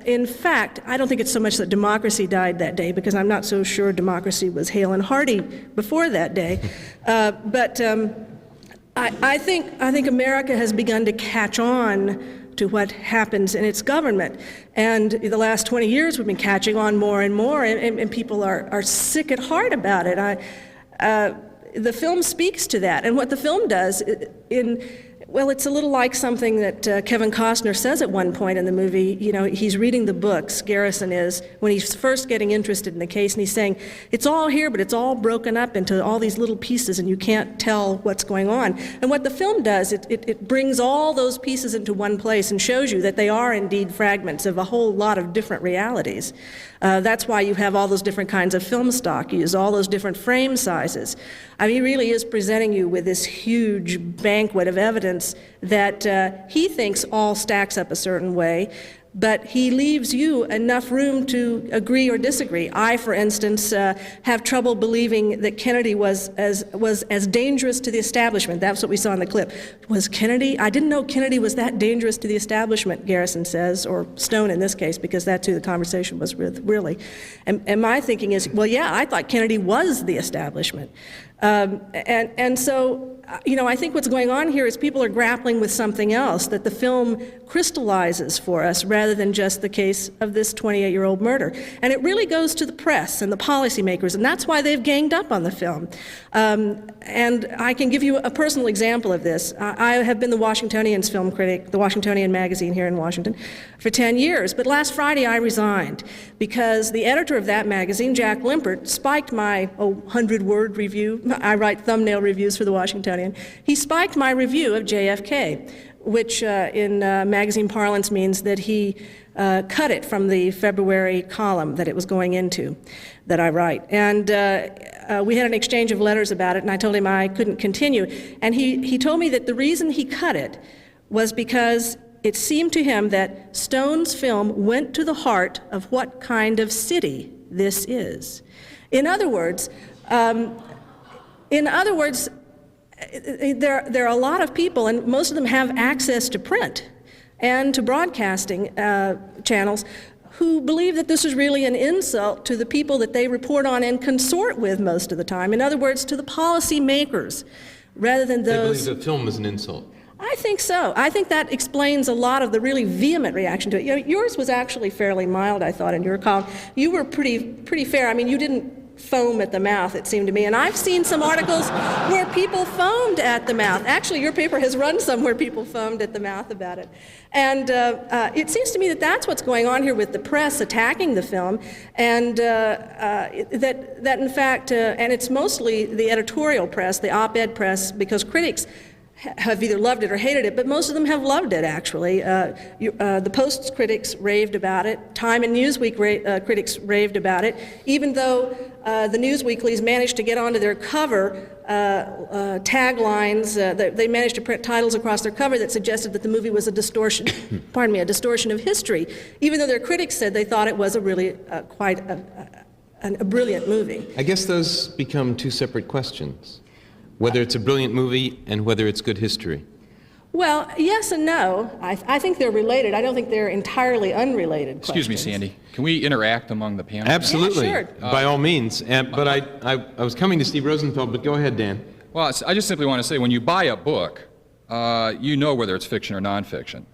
in fact, I don't think it's so much that democracy died that day, because I'm not so sure democracy was hale and hearty before that day, but I think America has begun to catch on to what happens in its government. And the last 20 years we've been catching on more and more, and people are sick at heart about it. The film speaks to that, and what the film does, well, it's a little like something that Kevin Costner says at one point in the movie. He's reading the books, Garrison is, when he's first getting interested in the case, and he's saying, it's all here, but it's all broken up into all these little pieces, and you can't tell what's going on. And what the film does, it brings all those pieces into one place and shows you that they are indeed fragments of a whole lot of different realities. That's why you have all those different kinds of film stock, you use all those different frame sizes. I mean, he really is presenting you with this huge banquet of evidence that he thinks all stacks up a certain way, but he leaves you enough room to agree or disagree. I, for instance, have trouble believing that Kennedy was as dangerous to the establishment. That's what we saw in the clip. Was Kennedy? I didn't know Kennedy was that dangerous to the establishment, Garrison says, or Stone in this case, because that's who the conversation was with, really. And my thinking is, well, yeah, I thought Kennedy was the establishment. And so, I think what's going on here is people are grappling with something else that the film crystallizes for us rather than just the case of this 28-year-old murder. And it really goes to the press and the policymakers, and that's why they've ganged up on the film. And I can give you a personal example of this. I have been the Washingtonian's film critic, the Washingtonian magazine here in Washington, for 10 years. But last Friday I resigned because the editor of that magazine, Jack Limpert, spiked my 100-word review. I write thumbnail reviews for the Washingtonian. He spiked my review of JFK, which in magazine parlance means that he cut it from the February column that it was going into, that I write. And we had an exchange of letters about it, and I told him I couldn't continue. And he told me that the reason he cut it was because it seemed to him that Stone's film went to the heart of what kind of city this is. In other words, in other words, there are a lot of people, and most of them have access to print and to broadcasting channels, who believe that this is really an insult to the people that they report on and consort with most of the time. In other words, to the policy makers, rather than those. They believe the film is an insult. I think so. I think that explains a lot of the really vehement reaction to it. You know, yours was actually fairly mild, I thought, in your column. You were pretty fair. I mean, you didn't foam at the mouth, it seemed to me. And I've seen some articles where people foamed at the mouth. Actually, your paper has run some where people foamed at the mouth about it. And it seems to me that that's what's going on here with the press attacking the film, and that in fact, and it's mostly the editorial press, the op-ed press, because critics have either loved it or hated it, but most of them have loved it, actually. The Post's critics raved about it. Time and Newsweek critics raved about it, even though the Newsweeklies managed to get onto their cover taglines. They managed to print titles across their cover that suggested that the movie was a distortion, pardon me, a distortion of history, even though their critics said they thought it was a really quite a brilliant movie. I guess those become two separate questions. Whether it's a brilliant movie and whether it's good history. Well, yes and no. I think they're related. I don't think they're entirely unrelated Excuse questions. me, Sandy. Can we interact among the panel? Absolutely, yeah, sure. By all means. But I was coming to Steve Rosenfeld, but go ahead, Dan. Well, I just simply want to say, when you buy a book, you know whether it's fiction or nonfiction.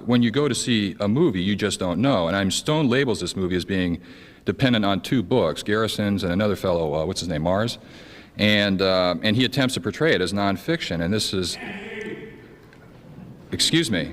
When you go to see a movie, you just don't know. And Stone labels this movie as being dependent on two books, Garrison's and another fellow, what's his name, Mars? And he attempts to portray it as nonfiction, and this is, excuse me,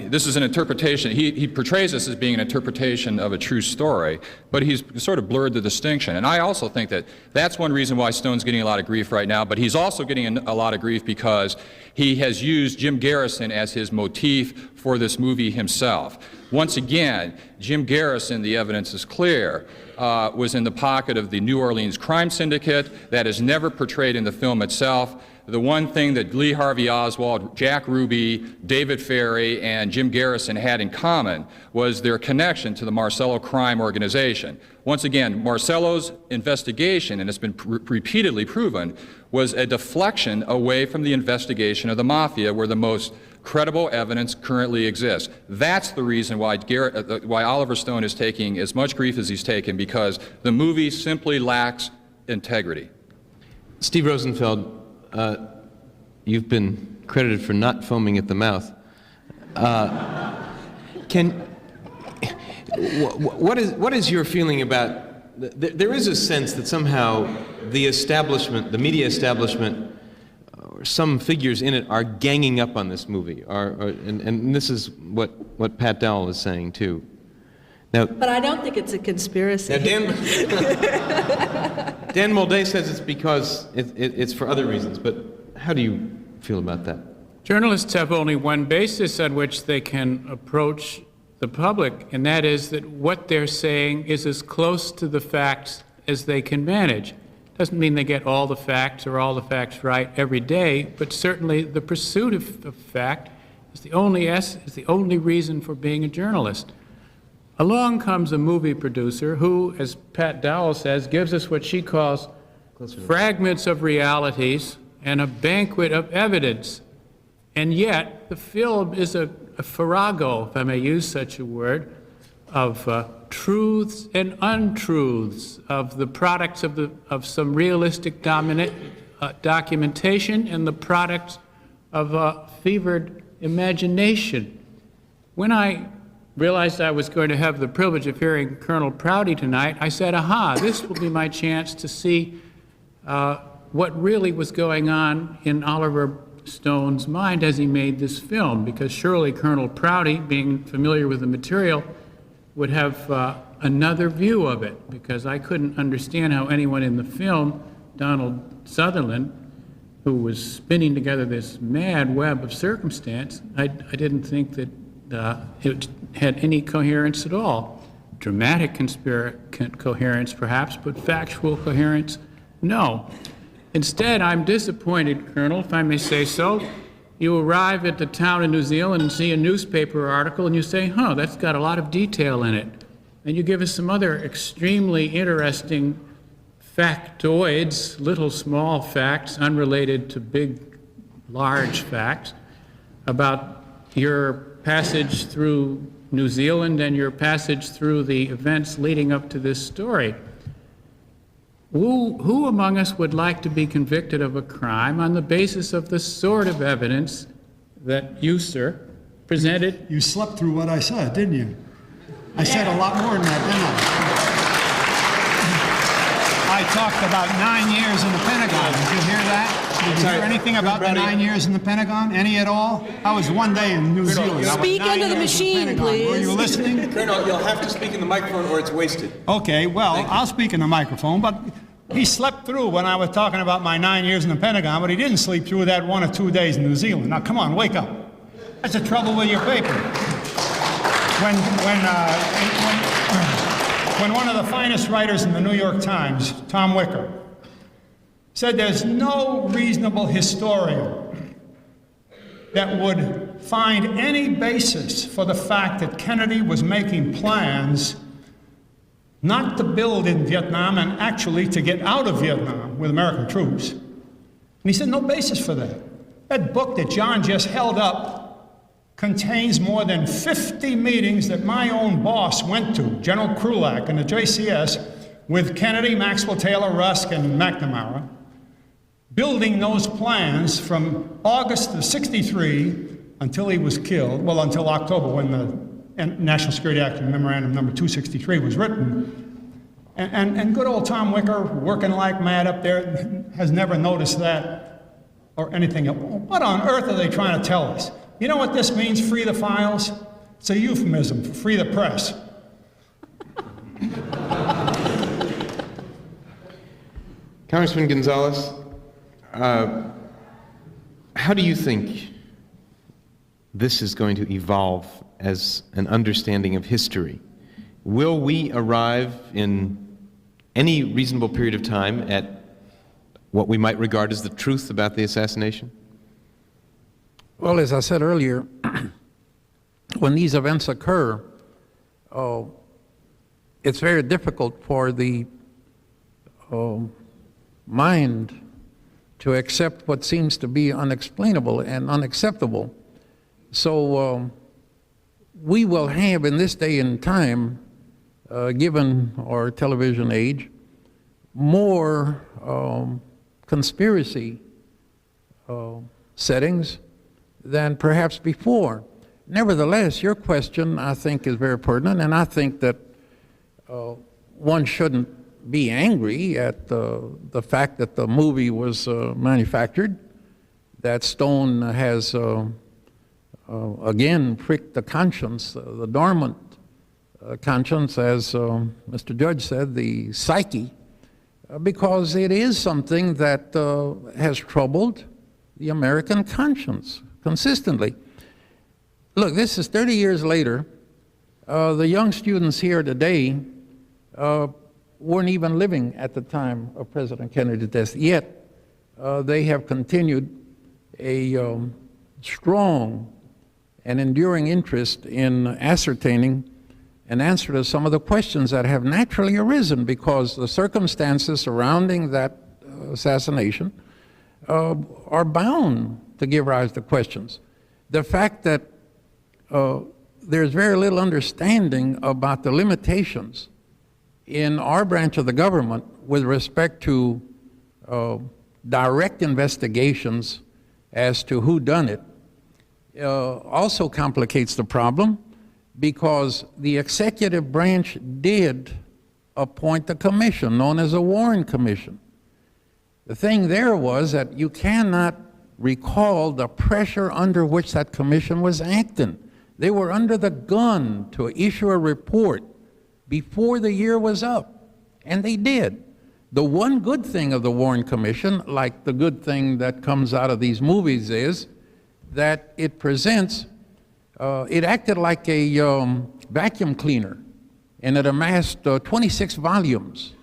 this is an interpretation. He portrays this as being an interpretation of a true story, but he's sort of blurred the distinction. And I also think that that's one reason why Stone's getting a lot of grief right now, but he's also getting a lot of grief because he has used Jim Garrison as his motif for this movie himself. Once again, Jim Garrison, the evidence is clear, was in the pocket of the New Orleans crime syndicate. That is never portrayed in the film itself. The one thing that Lee Harvey Oswald, Jack Ruby, David Ferry, and Jim Garrison had in common was their connection to the Marcello crime organization. Once again, Marcello's investigation, and it's been repeatedly proven, was a deflection away from the investigation of the mafia, where the most credible evidence currently exists. That's the reason why Oliver Stone is taking as much grief as he's taken, because the movie simply lacks integrity. Steve Rosenfeld, you've been credited for not foaming at the mouth. What is your feeling about? There is a sense that somehow the establishment, the media establishment, or some figures in it are ganging up on this movie, and this is what Pat Dowell is saying too. Now, but I don't think it's a conspiracy. Now Dan Moldea says it's because it's for other reasons, but how do you feel about that? Journalists have only one basis on which they can approach the public, and that is that what they're saying is as close to the facts as they can manage. Doesn't mean they get all the facts or all the facts right every day, but certainly the pursuit of fact is the only reason for being a journalist. Along comes a movie producer who, as Pat Dowell says, gives us what she calls fragments of realities and a banquet of evidence. And yet, the film is a farrago, if I may use such a word, of truths and untruths, of the products of some realistic documentation and the products of a fevered imagination. When I realized I was going to have the privilege of hearing Colonel Prouty tonight, I said, aha, this will be my chance to see what really was going on in Oliver Stone's mind as he made this film, because surely Colonel Prouty, being familiar with the material, would have another view of it, because I couldn't understand how anyone in the film, Donald Sutherland, who was spinning together this mad web of circumstance, I didn't think that it had any coherence at all. Dramatic coherence, perhaps, but factual coherence, no. Instead, I'm disappointed, Colonel, if I may say so. You arrive at the town in New Zealand and see a newspaper article and you say, huh, that's got a lot of detail in it. And you give us some other extremely interesting factoids, little small facts unrelated to big, large facts about your passage through New Zealand and your passage through the events leading up to this story. Who among us would like to be convicted of a crime on the basis of the sort of evidence that you, sir, presented? You slept through what I said, didn't you? I said a lot more than that, didn't I? I talked about 9 years in the Pentagon. Did you hear that? Did you hear anything about the 9 years in the Pentagon? Any at all? I was 1 day in New Zealand. Speak into the machine, please. Were you listening? Colonel, you'll have to speak in the microphone or it's wasted. Okay, well, I'll speak in the microphone, but he slept through when I was talking about my 9 years in the Pentagon, but he didn't sleep through that 1 or 2 days in New Zealand. Now, come on, wake up. That's the trouble with your paper. When one of the finest writers in the New York Times, Tom Wicker, said there's no reasonable historian that would find any basis for the fact that Kennedy was making plans not to build in Vietnam and actually to get out of Vietnam with American troops. And he said no basis for that. That book that John just held up contains more than 50 meetings that my own boss went to, General Krulak and the JCS, with Kennedy, Maxwell Taylor, Rusk, and McNamara, building those plans from August of '63 until he was killed, well, until October when the National Security Act Memorandum number 263 was written. And good old Tom Wicker, working like mad up there, has never noticed that or anything else. What on earth are they trying to tell us? You know what this means, free the files? It's a euphemism for free the press. Congressman Gonzalez, how do you think this is going to evolve as an understanding of history? Will we arrive in any reasonable period of time at what we might regard as the truth about the assassination? Well, as I said earlier, when these events occur, it's very difficult for the mind to accept what seems to be unexplainable and unacceptable. So we will have in this day and time, given our television age, more conspiracy settings than perhaps before. Nevertheless, your question, I think, is very pertinent, and I think that one shouldn't be angry at the fact that the movie was manufactured, that Stone has again pricked the conscience, the dormant conscience, as Mr. Judge said, the psyche, because it is something that has troubled the American conscience consistently. Look, this is 30 years later. The young students here today weren't even living at the time of President Kennedy's death, yet they have continued a strong and enduring interest in ascertaining an answer to some of the questions that have naturally arisen because the circumstances surrounding that assassination are bound to give rise to questions. The fact that there's very little understanding about the limitations in our branch of the government with respect to direct investigations as to who done it also complicates the problem, because the executive branch did appoint a commission known as a Warren Commission. The thing there was that you cannot recall the pressure under which that commission was acting. They were under the gun to issue a report before the year was up, and they did. The one good thing of the Warren Commission, like the good thing that comes out of these movies, is that it presents, it acted like a vacuum cleaner, and it amassed 26 volumes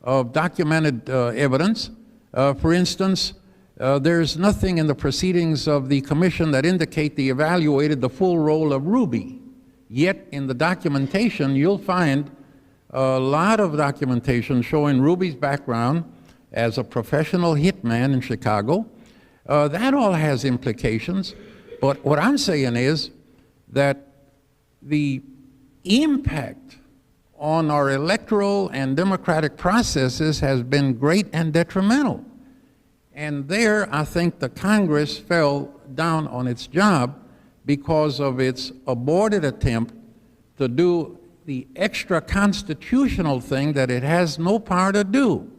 of documented evidence. For instance, there's nothing in the proceedings of the commission that indicate they evaluated the full role of Ruby. Yet in the documentation, you'll find a lot of documentation showing Ruby's background as a professional hitman in Chicago. That all has implications. But what I'm saying is that the impact on our electoral and democratic processes has been great and detrimental. And there, I think the Congress fell down on its job because of its aborted attempt to do the extra constitutional thing that it has no power to do,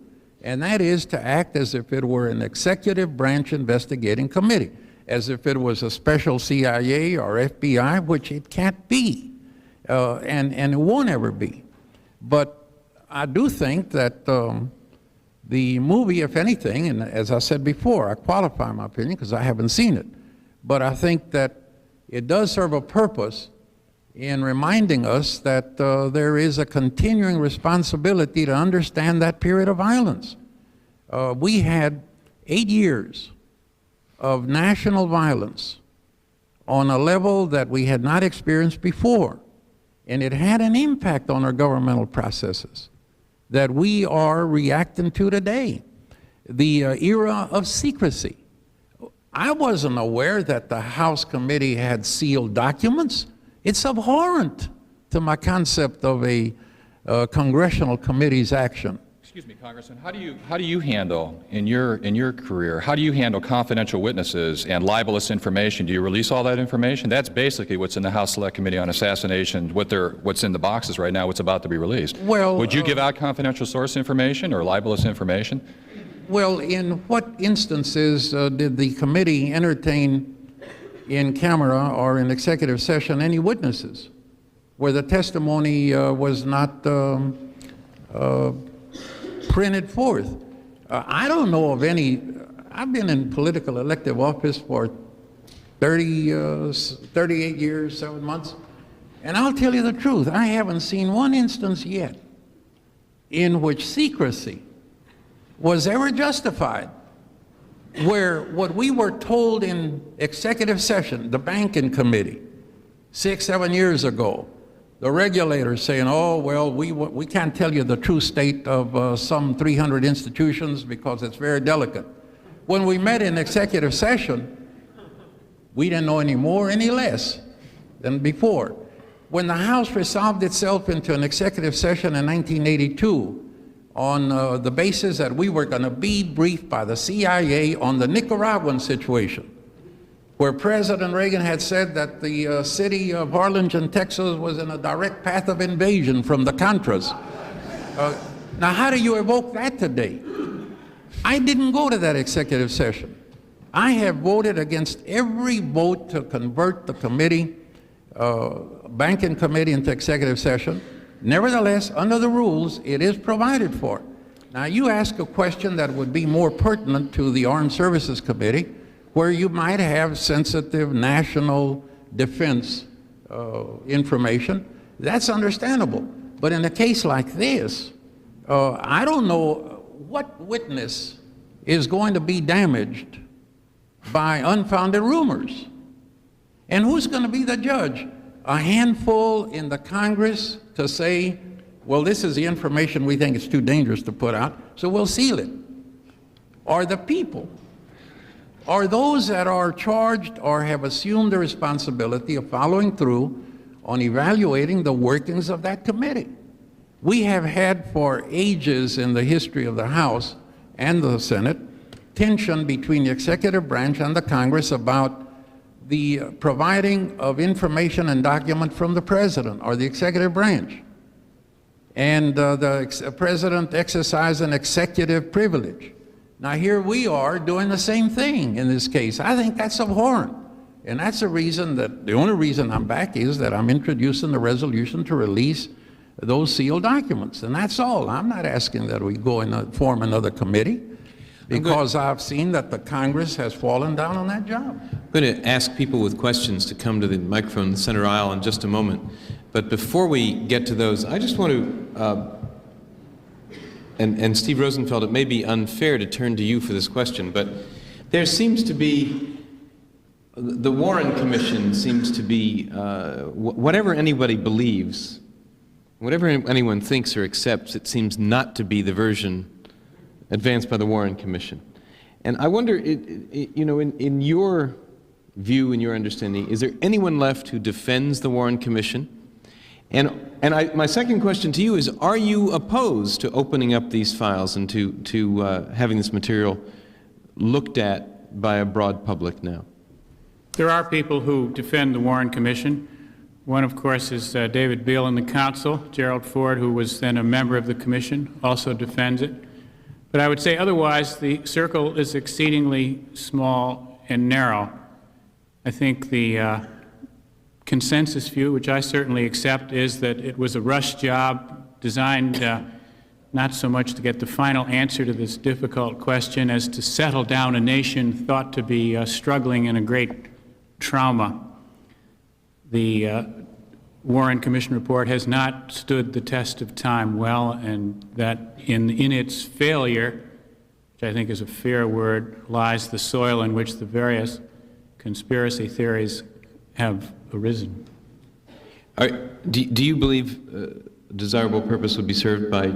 and that is to act as if it were an executive branch investigating committee, as if it was a special CIA or FBI, which it can't be, and it won't ever be. But I do think that the movie, if anything, and as I said before, I qualify my opinion because I haven't seen it, but I think that it does serve a purpose in reminding us that there is a continuing responsibility to understand that period of violence. We had 8 years of national violence on a level that we had not experienced before, and it had an impact on our governmental processes that we are reacting to today. The era of secrecy. I wasn't aware that the House committee had sealed documents. It's abhorrent to my concept of a congressional committee's action. Excuse me, Congressman, how do you handle, in your career, how do you handle confidential witnesses and libelous information? Do you release all that information? That's basically what's in the House Select Committee on Assassination, what's in the boxes right now, what's about to be released. Well, would you give out confidential source information or libelous information? Well, in what instances did the committee entertain in camera or in executive session any witnesses where the testimony was not printed forth? I don't know of any. I've been in political elective office for 38 years, 7 months, and I'll tell you the truth, I haven't seen one instance yet in which secrecy was ever justified, where what we were told in executive session, the banking committee, 6, 7 years ago, the regulators saying, oh, well, we can't tell you the true state of some 300 institutions because it's very delicate. When we met in executive session, we didn't know any more, any less than before. When the House resolved itself into an executive session in 1982, on the basis that we were going to be briefed by the CIA on the Nicaraguan situation, where President Reagan had said that the city of Harlingen, Texas was in a direct path of invasion from the Contras. Now, how do you evoke that today? I didn't go to that executive session. I have voted against every vote to convert the committee, banking committee, into executive session. Nevertheless, under the rules, it is provided for. Now, you ask a question that would be more pertinent to the Armed Services Committee, where you might have sensitive national defense information. That's understandable. But in a case like this, I don't know what witness is going to be damaged by unfounded rumors. And who's going to be the judge? A handful in the Congress to say, well, this is the information we think is too dangerous to put out, so we'll seal it. Or the people, or those that are charged or have assumed the responsibility of following through on evaluating the workings of that committee. We have had for ages in the history of the House and the Senate tension between the executive branch and the Congress about the providing of information and document from the president or the executive branch. And the president exercised an executive privilege. Now here we are doing the same thing in this case. I think that's abhorrent. And that's the reason that, the only reason I'm back is that I'm introducing the resolution to release those sealed documents. And that's all. I'm not asking that we go and form another committee, because I've seen that the Congress has fallen down on that job. I'm going to ask people with questions to come to the microphone in the center aisle in just a moment. But before we get to those, I just want to, and Steve Rosenfeld, it may be unfair to turn to you for this question, but there seems to be, the Warren Commission seems to be, whatever anybody believes, whatever anyone thinks or accepts, it seems not to be the version advanced by the Warren Commission. And I wonder, you know, in your view and your understanding, is there anyone left who defends the Warren Commission? And my second question to you is, are you opposed to opening up these files and to having this material looked at by a broad public now? There are people who defend the Warren Commission. One, of course, is David Beale in the council. Gerald Ford, who was then a member of the commission, also defends it. But I would say otherwise, the circle is exceedingly small and narrow. I think the consensus view, which I certainly accept, is that it was a rush job designed not so much to get the final answer to this difficult question as to settle down a nation thought to be struggling in a great trauma. The Warren Commission report has not stood the test of time well, and that in its failure, which I think is a fair word, lies the soil in which the various conspiracy theories have arisen. Do you believe a desirable purpose would be served by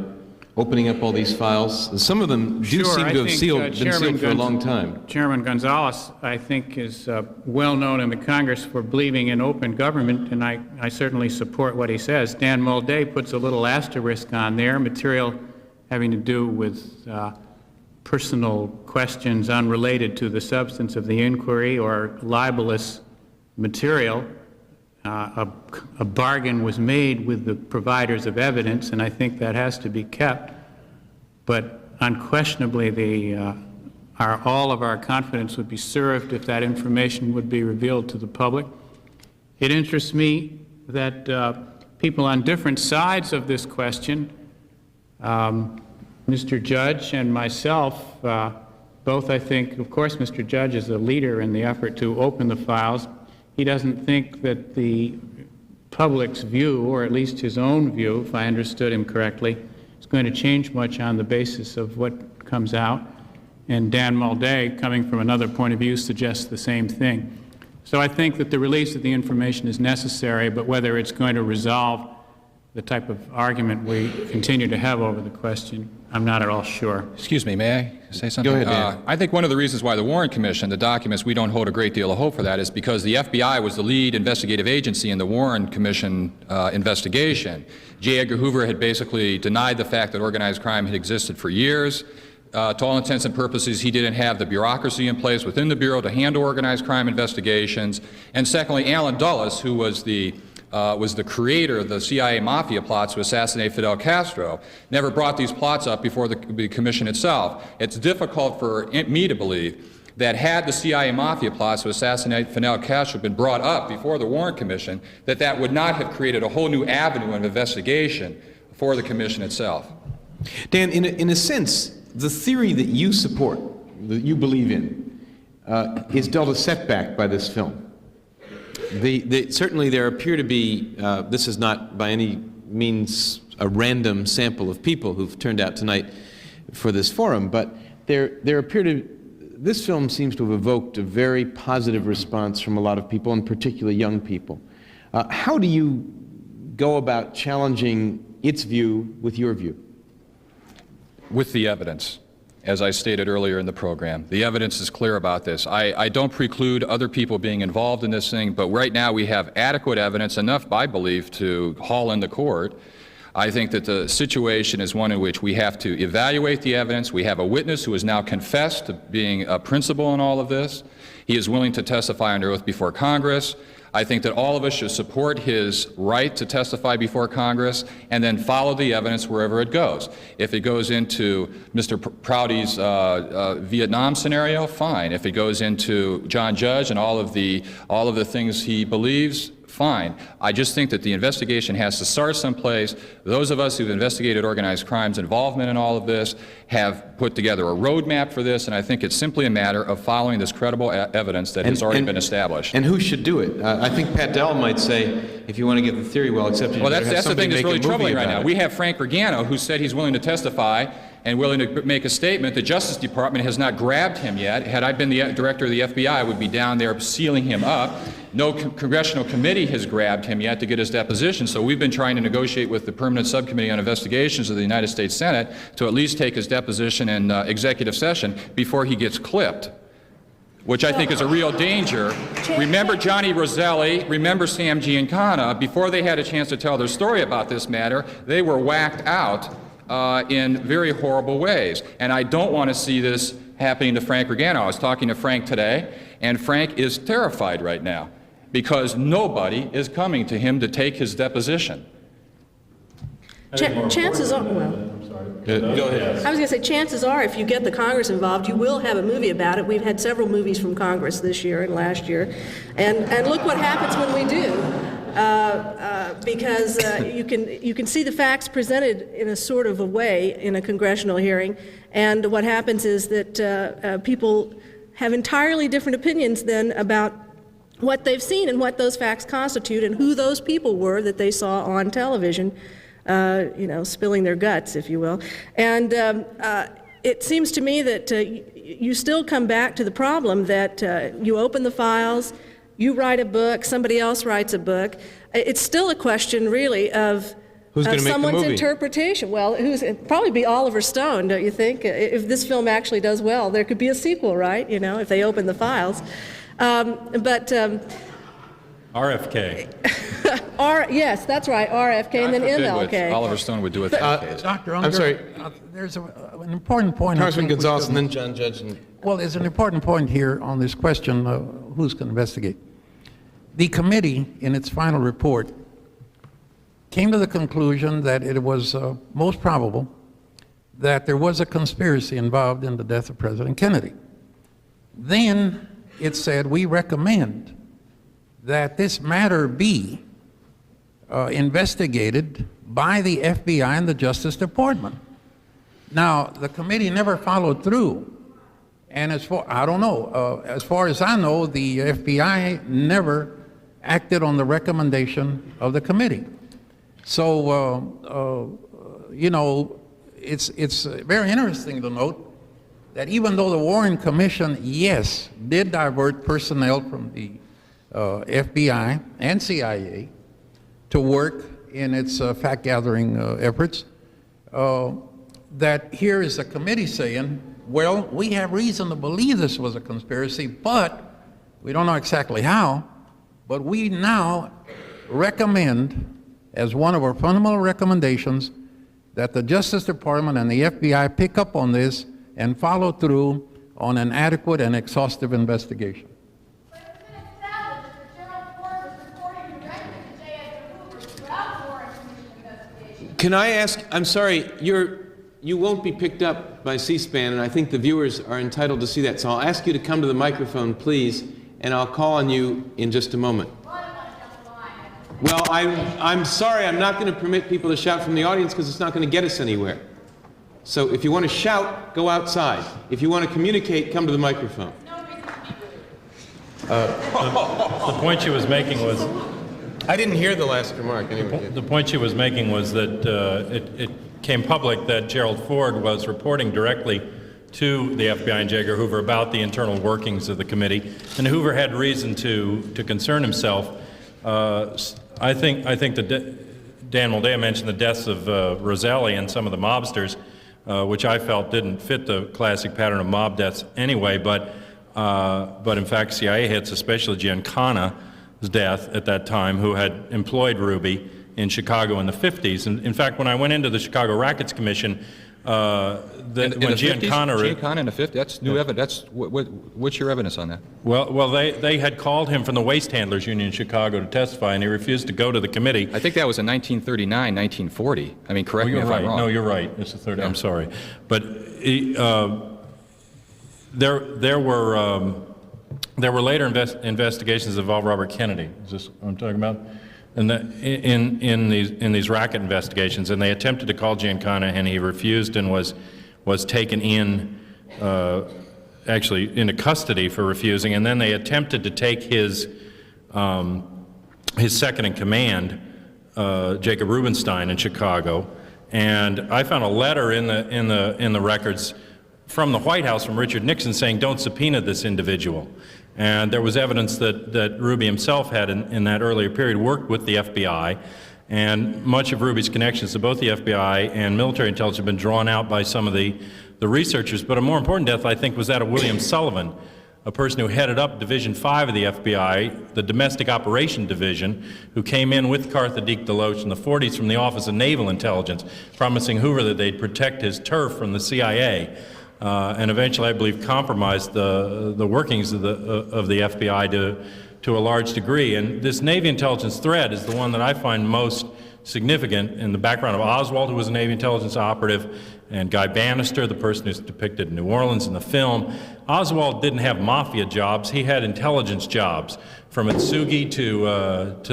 opening up all these files? Some of them do seem to have been sealed for a long time. Chairman Gonzalez, I think, is well known in the Congress for believing in open government, and I certainly support what he says. Dan Moldea puts a little asterisk on there, material having to do with personal questions unrelated to the substance of the inquiry or libelous material. A bargain was made with the providers of evidence, and I think that has to be kept. But unquestionably, all of our confidence would be served if that information would be revealed to the public. It interests me that people on different sides of this question, Mr. Judge and myself, both, I think, of course, Mr. Judge is a leader in the effort to open the files. He doesn't think that the public's view, or at least his own view, if I understood him correctly, is going to change much on the basis of what comes out. And Dan Moldea, coming from another point of view, suggests the same thing. So I think that the release of the information is necessary, but whether it's going to resolve the type of argument we continue to have over the question, I'm not at all sure. Excuse me, may I say something? Go ahead, Dan. I think one of the reasons why the Warren Commission, the documents, we don't hold a great deal of hope for that is because the FBI was the lead investigative agency in the Warren Commission investigation. J. Edgar Hoover had basically denied the fact that organized crime had existed for years. To all intents and purposes, he didn't have the bureaucracy in place within the Bureau to handle organized crime investigations. And secondly, Allen Dulles, who was the creator of the CIA mafia plots to assassinate Fidel Castro, never brought these plots up before the commission itself. It's difficult for me to believe that had the CIA mafia plots to assassinate Fidel Castro been brought up before the Warren Commission, that would not have created a whole new avenue of investigation for the commission itself. Dan, in a sense, the theory that you support, that you believe in, is dealt a setback by this film. Certainly there appear to be, this is not by any means a random sample of people who've turned out tonight for this forum, but this film seems to have evoked a very positive response from a lot of people, and particularly young people. How do you go about challenging its view with your view? With the evidence. As I stated earlier in the program, the evidence is clear about this. I don't preclude other people being involved in this thing, but right now we have adequate evidence, enough, I believe, to haul into court. I think that the situation is one in which we have to evaluate the evidence. We have a witness who has now confessed to being a principal in all of this. He is willing to testify under oath before Congress. I think that all of us should support his right to testify before Congress and then follow the evidence wherever it goes. If it goes into Mr. Prouty's Vietnam scenario, fine. If it goes into John Judge and all of the things he believes, fine. I just think that the investigation has to start someplace. Those of us who've investigated organized crime's involvement in all of this have put together a roadmap for this, and I think it's simply a matter of following this credible evidence that has already been established. And who should do it? I think Pat Dell might say, if you want to get the theory well accepted, well, that's the thing that's really troubling right now. We have Frank Regano, who said he's willing to testify and willing to make a statement. The Justice Department has not grabbed him yet. Had I been the director of the FBI, I would be down there sealing him up. No congressional committee has grabbed him yet to get his deposition, so we've been trying to negotiate with the Permanent Subcommittee on Investigations of the United States Senate to at least take his deposition in executive session before he gets clipped, which I think is a real danger. Remember Johnny Roselli, remember Sam Giancana. Before they had a chance to tell their story about this matter, they were whacked out in very horrible ways. And I don't want to see this happening to Frank Regano. I was talking to Frank today, and Frank is terrified right now because nobody is coming to him to take his deposition. Chances are, well, Go ahead. I was going to say, chances are, if you get the Congress involved, you will have a movie about it. We've had several movies from Congress this year and last year, and look what happens when we do, because you can see the facts presented in a sort of a way in a congressional hearing, and what happens is that people have entirely different opinions then about what they've seen and what those facts constitute and who those people were that they saw on television. Spilling their guts, if you will. And it seems to me that you still come back to the problem that you open the files, you write a book, somebody else writes a book. It's still a question, really, of someone's interpretation. Well, it'd probably be Oliver Stone, don't you think? If this film actually does well, there could be a sequel, right? If they open the files. RFK. Yes, that's right, RFK, and then MLK. Oliver Stone would do with that case. Dr. Unger, I'm sorry. There's an important point. Congressman Gonzalez and then John Judge. Well, there's an important point here on this question of who's going to investigate. The committee, in its final report, came to the conclusion that it was most probable that there was a conspiracy involved in the death of President Kennedy. Then it said, we recommend that this matter be investigated by the FBI and the Justice Department. Now, the committee never followed through, and as far as I know, the FBI never acted on the recommendation of the committee. So, it's very interesting to note that even though the Warren Commission, yes, did divert personnel from the FBI and CIA to work in its fact-gathering efforts, that here is a committee saying, well, we have reason to believe this was a conspiracy, but we don't know exactly how, but we now recommend, as one of our fundamental recommendations, that the Justice Department and the FBI pick up on this and follow through on an adequate and exhaustive investigation. Can I ask, I'm sorry, you won't be picked up by C-SPAN, and I think the viewers are entitled to see that, so I'll ask you to come to the microphone, please, and I'll call on you in just a moment. Well, I'm sorry, I'm not going to permit people to shout from the audience because it's not going to get us anywhere. So if you want to shout, go outside. If you want to communicate, come to the microphone. The point she was making was... I didn't hear the last remark. Anyway. The point she was making was that it came public that Gerald Ford was reporting directly to the FBI and J. Edgar Hoover about the internal workings of the committee, and Hoover had reason to concern himself. I think that Dan Moldea mentioned the deaths of Roselli and some of the mobsters, which I felt didn't fit the classic pattern of mob deaths anyway, but in fact CIA heads, especially Giancana's death at that time, who had employed Ruby in Chicago in the 50s. And in fact, when I went into the Chicago Rackets Commission, when Giancana in the 50s, that's new evidence. What's your evidence on that? Well, they had called him from the Waste Handlers Union in Chicago to testify, and he refused to go to the committee. I think that was in 1939, 1940. I mean, correct me if I'm wrong. No, you're right. It's the 30. Yeah. I'm sorry, but there were later investigations that involved Robert Kennedy. Is this what I'm talking about? And in these racket investigations, and they attempted to call Giancana, and he refused and was taken in, actually into custody for refusing. And then they attempted to take his second in command, Jacob Rubenstein, in Chicago, And I found a letter in the records from the White House from Richard Nixon saying, don't subpoena this individual. And there was evidence that Ruby himself had, in that earlier period, worked with the FBI. And much of Ruby's connections to both the FBI and military intelligence have been drawn out by some of the researchers. But a more important death, I think, was that of William Sullivan, a person who headed up Division 5 of the FBI, the Domestic Operation Division, who came in with Cartha Dick DeLoach in the 40s from the Office of Naval Intelligence, promising Hoover that they'd protect his turf from the CIA. And eventually, I believe, compromised the workings of the FBI to a large degree. And this Navy intelligence thread is the one that I find most significant in the background of Oswald, who was a Navy intelligence operative, and Guy Bannister, the person who's depicted in New Orleans in the film. Oswald didn't have mafia jobs, he had intelligence jobs, from Atsugi to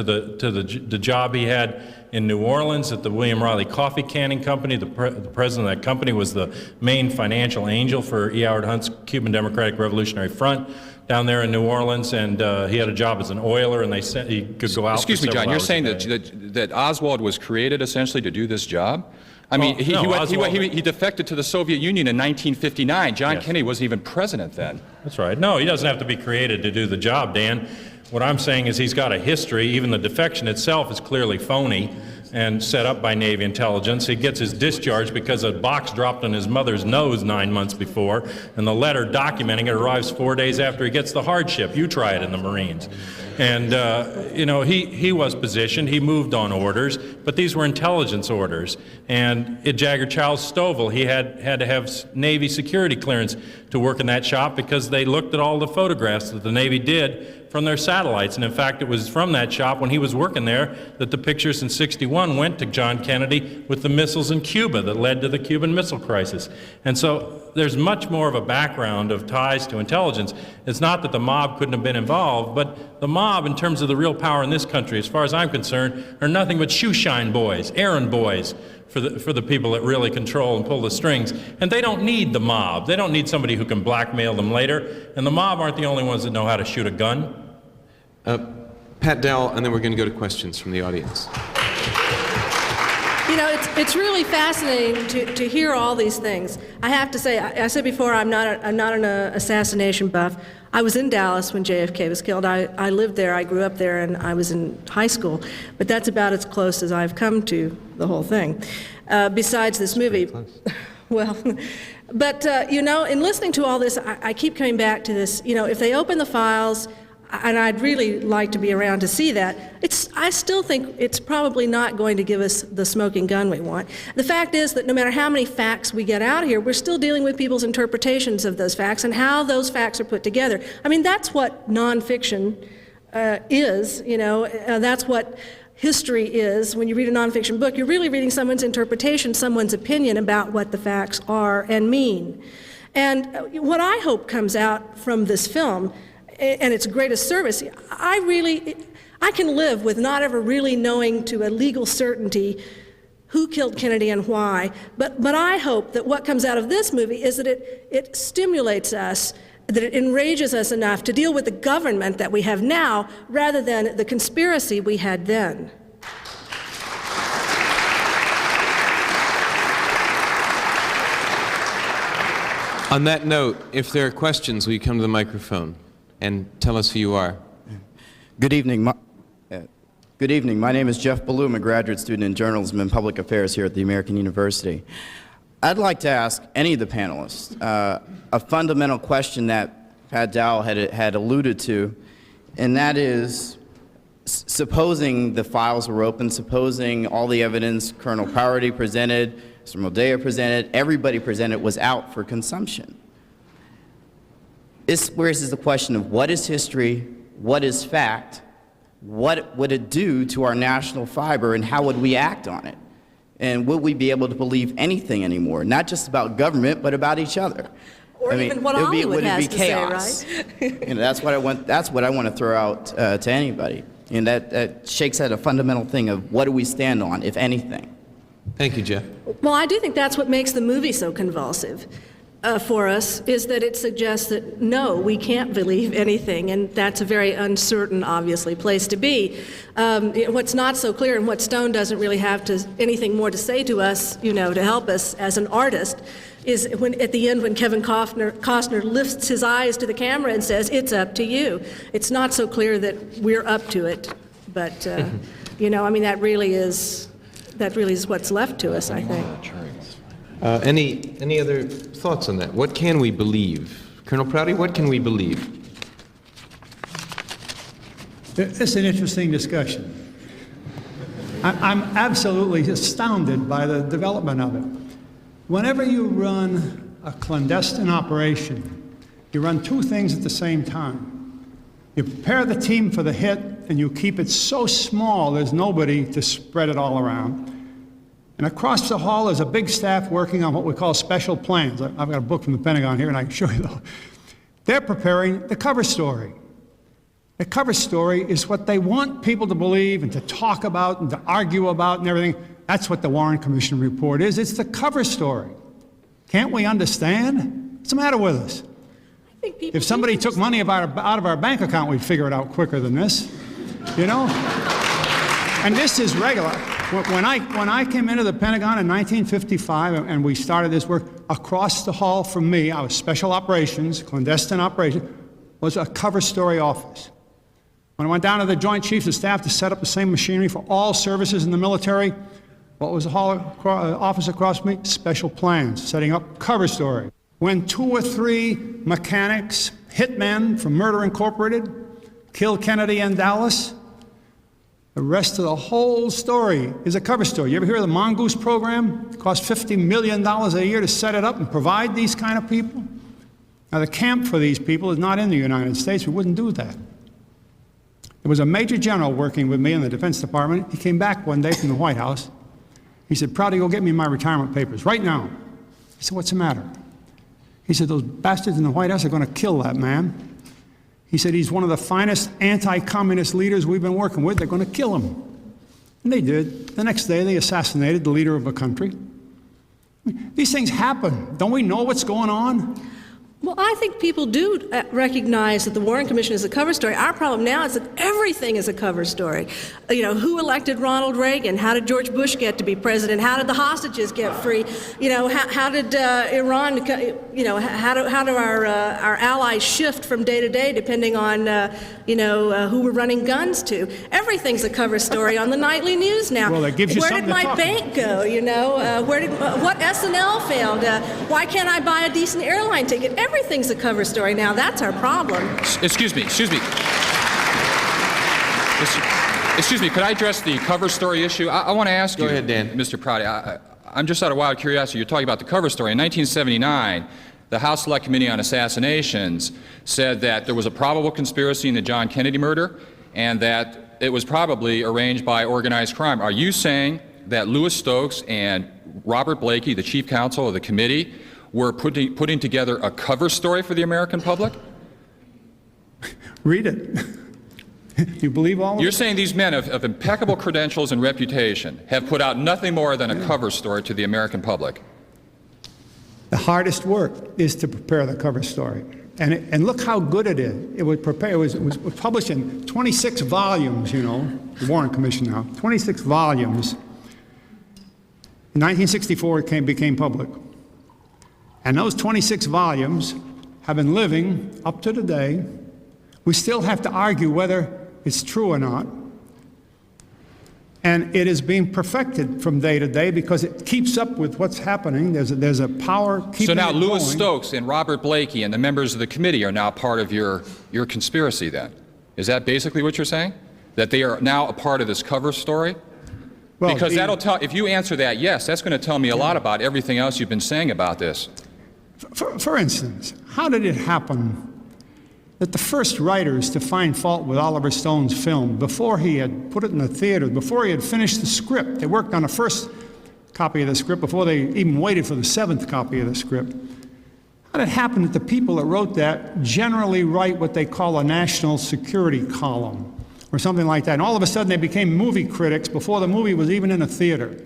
the job he had in New Orleans at the William Riley Coffee Canning Company. The president of that company was the main financial angel for E. Howard Hunt's Cuban Democratic Revolutionary Front down there in New Orleans, and he had a job as an oiler, and he could go out. Excuse me, John, you're saying that Oswald was created essentially to do this job? I mean, he defected to the Soviet Union in 1959. John Kennedy wasn't even president then. That's right. No, he doesn't have to be created to do the job, Dan. What I'm saying is he's got a history. Even the defection itself is clearly phony and set up by Navy intelligence. He gets his discharge because a box dropped on his mother's nose 9 months before, and the letter documenting it arrives 4 days after he gets the hardship. You try it in the Marines. And, you know, he was positioned, he moved on orders, but these were intelligence orders. And at Jagger Childs Stovall, he had to have Navy security clearance to work in that shop because they looked at all the photographs that the Navy did from their satellites. And in fact, it was from that shop when he was working there that the pictures in '61 went to John Kennedy with the missiles in Cuba that led to the Cuban Missile Crisis. And so there's much more of a background of ties to intelligence. It's not that the mob couldn't have been involved, but the mob, in terms of the real power in this country, as far as I'm concerned, are nothing but shoeshine boys, errand boys for the people that really control and pull the strings. And they don't need the mob. They don't need somebody who can blackmail them later. And the mob aren't the only ones that know how to shoot a gun. Pat Dell, and then we're going to go to questions from the audience. You know, it's really fascinating to hear all these things. I have to say, I said before, I'm not an assassination buff. I was in Dallas when JFK was killed. I lived there, I grew up there, and I was in high school. But that's about as close as I've come to the whole thing. Besides this movie. Well, but, you know, in listening to all this, I keep coming back to this. You know, if they open the files, and I'd really like to be around to see that, I still think it's probably not going to give us the smoking gun we want. The fact is that no matter how many facts we get out here, we're still dealing with people's interpretations of those facts and how those facts are put together. I mean, that's what nonfiction is, you know, that's what history is. When you read a nonfiction book, you're really reading someone's interpretation, someone's opinion about what the facts are and mean. And what I hope comes out from this film, and its greatest service, I can live with not ever really knowing to a legal certainty who killed Kennedy and why, but I hope that what comes out of this movie is that it stimulates us, that it enrages us enough to deal with the government that we have now rather than the conspiracy we had then. On that note, if there are questions, will you come to the microphone and tell us who you are? Good evening. Good evening. My name is Jeff Ballou. I'm a graduate student in journalism and public affairs here at the American University. I'd like to ask any of the panelists a fundamental question that Pat Dowell had alluded to, and that is, supposing the files were open, supposing all the evidence Colonel Prouty presented, Mr. Moldea presented, everybody presented was out for consumption. This raises the question of what is history, what is fact, what would it do to our national fiber, and how would we act on it? And would we be able to believe anything anymore, not just about government, but about each other? Or even what Hollywood has to say, right? You know, that's what I want to throw out to anybody. And that shakes at a fundamental thing of what do we stand on, if anything. Thank you, Jeff. Well, I do think that's what makes the movie so convulsive. for us is that it suggests that, no, we can't believe anything, and that's a very uncertain, obviously, place to be. What's not so clear, and what Stone doesn't really have anything more to say to us, to help us as an artist, is when at the end when Kevin Costner lifts his eyes to the camera and says, "It's up to you." It's not so clear that we're up to it, but that really is what's left to us, I think. Any other thoughts on that? What can we believe? Colonel Prouty, what can we believe? It's an interesting discussion. I'm absolutely astounded by the development of it. Whenever you run a clandestine operation, you run two things at the same time. You prepare the team for the hit, and you keep it so small there's nobody to spread it all around. And across the hall is a big staff working on what we call special plans. I've got a book from the Pentagon here, and I can show you those. They're preparing the cover story. The cover story is what they want people to believe and to talk about and to argue about and everything. That's what the Warren Commission report is. It's the cover story. Can't we understand? What's the matter with us? If somebody took money out of our bank account, we'd figure it out quicker than this, And this is regular. When I came into the Pentagon in 1955 and we started this work, across the hall from me, I was special operations, clandestine operations, was a cover story office. When I went down to the Joint Chiefs of Staff to set up the same machinery for all services in the military, what was the office across from me? Special plans, setting up cover story. When 2 or 3 mechanics, hitmen from Murder Incorporated, killed Kennedy in Dallas, the rest of the whole story is a cover story. You ever hear of the Mongoose program? It costs $50 million a year to set it up and provide these kind of people. Now, the camp for these people is not in the United States. We wouldn't do that. There was a major general working with me in the Defense Department. He came back one day from the White House. He said, "Prouty, go get me my retirement papers right now." I said, "What's the matter?" He said, "Those bastards in the White House are going to kill that man." He said, "He's one of the finest anti-communist leaders we've been working with. They're going to kill him." And they did. The next day, they assassinated the leader of a country. These things happen. Don't we know what's going on? Well, I think people do recognize that the Warren Commission is a cover story. Our problem now is that everything is a cover story. Who elected Ronald Reagan? How did George Bush get to be president? How did the hostages get free? How did Iran? How do our allies shift from day to day depending on who we're running guns to? Everything's a cover story on the nightly news now. Well, that gives you Where something did to my talk bank go? What SNL failed? Why can't I buy a decent airline ticket? Everything's a cover story now. That's our problem. Excuse me. Excuse me, could I address the cover story issue? I want to ask you. Go ahead, Dan. Mr. Prouty, I'm just out of wild curiosity. You're talking about the cover story. In 1979, the House Select Committee on Assassinations said that there was a probable conspiracy in the John Kennedy murder and that it was probably arranged by organized crime. Are you saying that Louis Stokes and Robert Blakey, the chief counsel of the committee, were putting together a cover story for the American public? Read it. You believe all of it? You're saying these men of impeccable credentials and reputation have put out nothing more than a cover story to the American public? The hardest work is to prepare the cover story. And look how good it is. It was published in 26 volumes, the Warren Commission now, 26 volumes. In 1964, it became public. And those 26 volumes have been living up to today. We still have to argue whether it's true or not. And it is being perfected from day to day because it keeps up with what's happening. There's a power keeping it So now going. Louis Stokes and Robert Blakey and the members of the committee are now part of your conspiracy then? Is that basically what you're saying? That they are now a part of this cover story? Well, because that'll tell, if you answer that yes, that's going to tell me a lot about everything else you've been saying about this. For instance, how did it happen that the first writers to find fault with Oliver Stone's film, before he had put it in the theater, before he had finished the script, they worked on the first copy of the script before they even waited for the 7th copy of the script. How did it happen that the people that wrote that generally write what they call a national security column or something like that? And all of a sudden they became movie critics before the movie was even in a theater.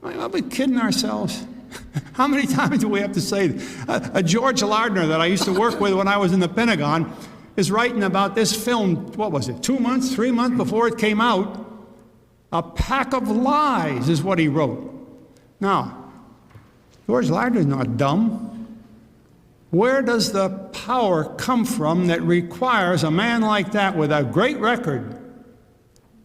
Are we kidding ourselves? How many times do we have to say that? George Lardner, that I used to work with when I was in the Pentagon, is writing about this film, what was it, 2 months, 3 months before it came out? A pack of lies is what he wrote. Now, George Lardner's not dumb. Where does the power come from that requires a man like that with a great record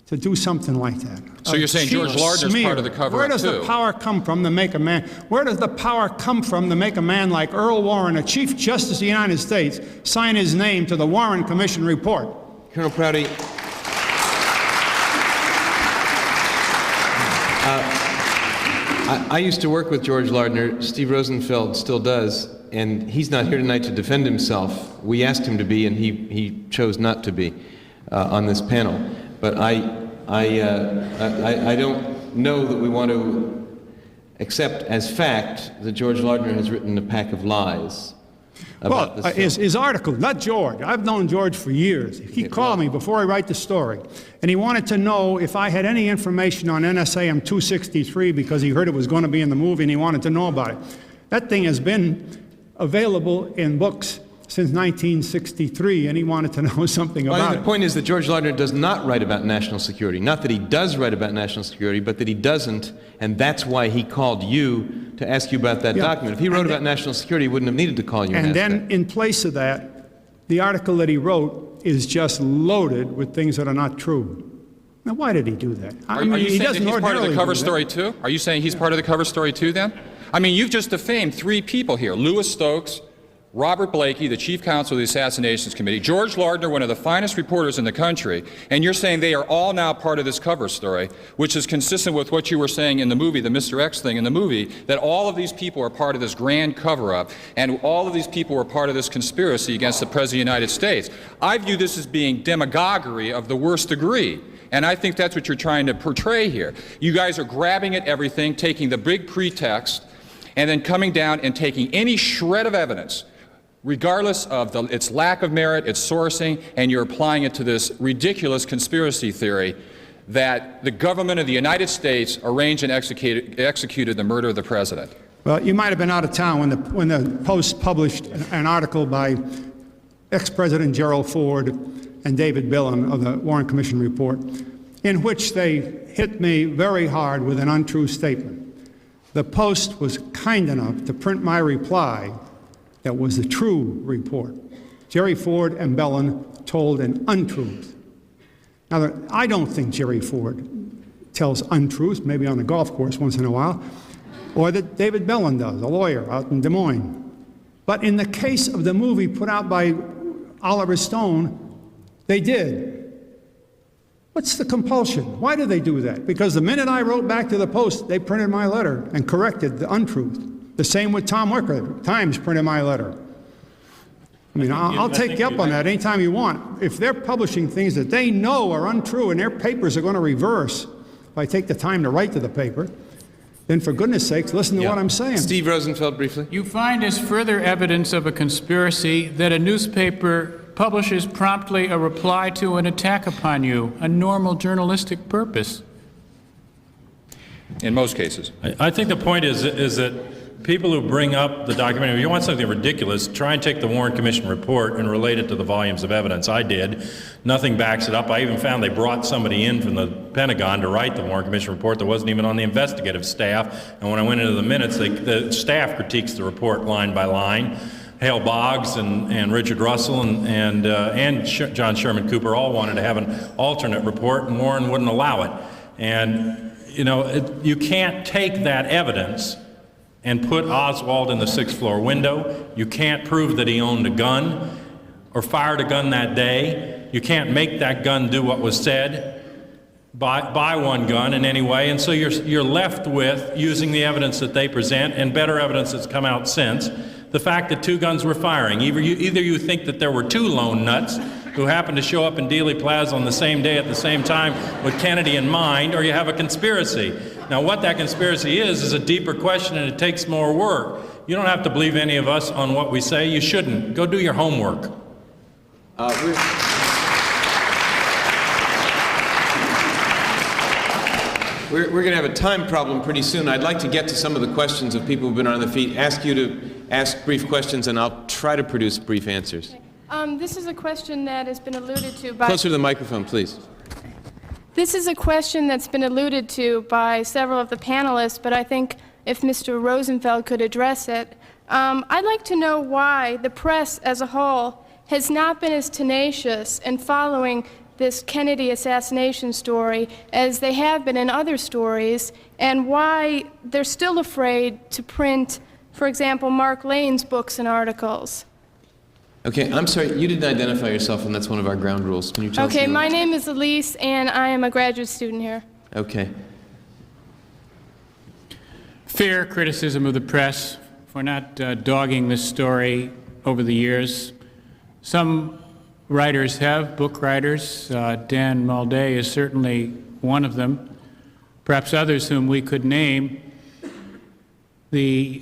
to do something like that? So you're saying George Lardner's part of the cover-up, Where does too? the power come from to make a man? Where does the power come from to make a man like Earl Warren, a Chief Justice of the United States, sign his name to the Warren Commission report? Colonel Prouty, I used to work with George Lardner. Steve Rosenfeld still does, and he's not here tonight to defend himself. We asked him to be, and he chose not to be on this panel. But I don't know that we want to accept as fact that George Lardner has written a pack of lies about this film. His article, not George. I've known George for years. He called me before I write the story, and he wanted to know if I had any information on NSAM 263 because he heard it was going to be in the movie, and he wanted to know about it. That thing has been available in books since 1963, and he wanted to know something about it. The point is that George Lardner does not write about national security. Not that he does write about national security, but that he doesn't, and that's why he called you to ask you about that document. If he wrote about national security, he wouldn't have needed to call you and ask then, in place of that, the article that he wrote is just loaded with things that are not true. Now, why did he do that? Are you saying that he's part of the cover story, too? Are you saying he's part of the cover story, too, then? I mean, you've just defamed 3 people here. Louis Stokes, Robert Blakey, the chief counsel of the Assassinations Committee, George Lardner, one of the finest reporters in the country, and you're saying they are all now part of this cover story, which is consistent with what you were saying in the movie, the Mr. X thing in the movie, that all of these people are part of this grand cover-up, and all of these people were part of this conspiracy against the President of the United States. I view this as being demagoguery of the worst degree. And I think that's what you're trying to portray here. You guys are grabbing at everything, taking the big pretext, and then coming down and taking any shred of evidence, regardless of its lack of merit, its sourcing, and you're applying it to this ridiculous conspiracy theory that the government of the United States arranged and executed the murder of the president. Well, you might have been out of town when the Post published an article by ex-President Gerald Ford and David Billen of the Warren Commission report, in which they hit me very hard with an untrue statement. The Post was kind enough to print my reply that was the true report. Jerry Ford and Bellin told an untruth. Now, I don't think Jerry Ford tells untruths, maybe on a golf course once in a while, or that David Bellin does, a lawyer out in Des Moines. But in the case of the movie put out by Oliver Stone, they did. What's the compulsion? Why do they do that? Because the minute I wrote back to the Post, they printed my letter and corrected the untruth. The same with Tom Wicker. Times printed my letter. I mean, I'll take you up on that anytime you want. If they're publishing things that they know are untrue and their papers are going to reverse, if I take the time to write to the paper, then for goodness sakes, listen to what I'm saying. Steve Rosenfeld, briefly. You find as further evidence of a conspiracy that a newspaper publishes promptly a reply to an attack upon you, a normal journalistic purpose. In most cases. I think the point is that people who bring up the document, if you want something ridiculous, try and take the Warren Commission report and relate it to the volumes of evidence. I did. Nothing backs it up. I even found they brought somebody in from the Pentagon to write the Warren Commission report that wasn't even on the investigative staff. And when I went into the minutes, the staff critiques the report line by line. Hale Boggs and Richard Russell and John Sherman Cooper all wanted to have an alternate report, and Warren wouldn't allow it. And, you know, you can't take that evidence and put Oswald in the 6th floor window. You can't prove that he owned a gun or fired a gun that day. You can't make that gun do what was said. Buy one gun in any way, and so you're left with using the evidence that they present and better evidence that's come out since. The fact that 2 guns were firing. Either you think that there were 2 lone nuts who happened to show up in Dealey Plaza on the same day at the same time with Kennedy in mind, or you have a conspiracy. Now, what that conspiracy is a deeper question, and it takes more work. You don't have to believe any of us on what we say. You shouldn't. Go do your homework. We're going to have a time problem pretty soon. I'd like to get to some of the questions of people who've been on their feet, ask you to ask brief questions, and I'll try to produce brief answers. This is a question that has been alluded to by... Closer to the microphone, please. This is a question that's been alluded to by several of the panelists, but I think if Mr. Rosenfeld could address it. I'd like to know why the press as a whole has not been as tenacious in following this Kennedy assassination story as they have been in other stories, and why they're still afraid to print, for example, Mark Lane's books and articles. Okay, I'm sorry, you didn't identify yourself, and that's one of our ground rules. Can you tell us? Okay, my name is Elise, and I am a graduate student here. Okay. Fair criticism of the press for not dogging this story over the years. Some writers have, book writers. Dan Moldea is certainly one of them. Perhaps others whom we could name. The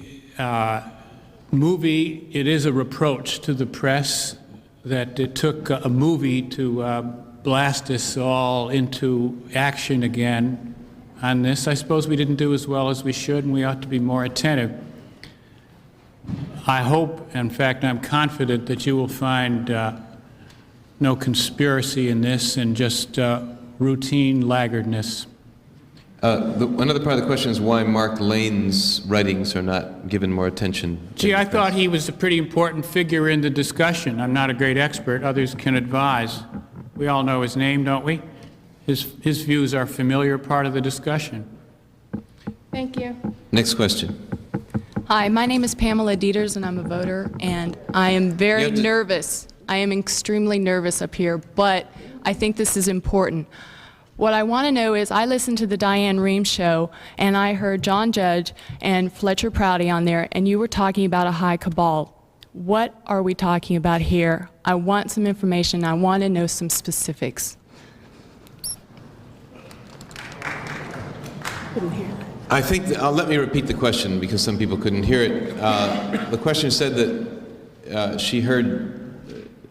movie, it is a reproach to the press that it took a movie to blast us all into action again on this. I suppose we didn't do as well as we should, and we ought to be more attentive. I hope, in fact, I'm confident that you will find no conspiracy in this and just routine laggardness. Another part of the question is why Mark Lane's writings are not given more attention. Gee, I thought he was a pretty important figure in the discussion. I'm not a great expert. Others can advise. We all know his name, don't we? His views are a familiar part of the discussion. Thank you. Next question. Hi, my name is Pamela Dieters, and I'm a voter, and I am very nervous. I am extremely nervous up here, but I think this is important. What I want to know is, I listened to the Diane Rehm show, and I heard John Judge and Fletcher Prouty on there, and you were talking about a high cabal. What are we talking about here? I want some information. I want to know some specifics. Couldn't hear. I think, let me repeat the question because some people couldn't hear it. The question said that she heard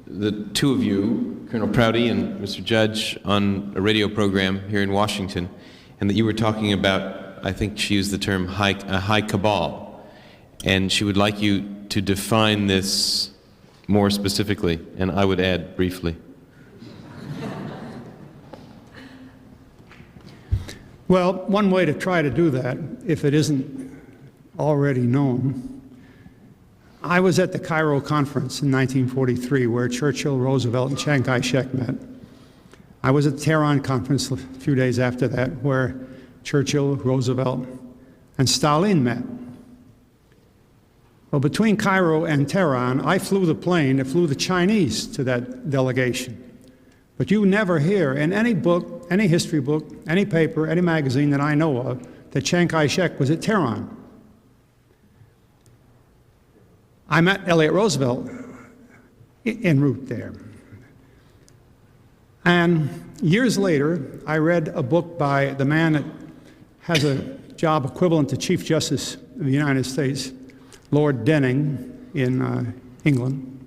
the two of you, Colonel Prouty and Mr. Judge, on a radio program here in Washington, and that you were talking about, I think she used the term high cabal, and she would like you to define this more specifically, and I would add briefly. Well, one way to try to do that, if it isn't already known, I was at the Cairo conference in 1943 where Churchill, Roosevelt, and Chiang Kai-shek met. I was at the Tehran conference a few days after that where Churchill, Roosevelt, and Stalin met. Well, between Cairo and Tehran, I flew the plane that flew the Chinese to that delegation. But you never hear in any book, any history book, any paper, any magazine that I know of, that Chiang Kai-shek was at Tehran. I met Elliott Roosevelt en route there. And years later, I read a book by the man that has a job equivalent to Chief Justice of the United States, Lord Denning in England.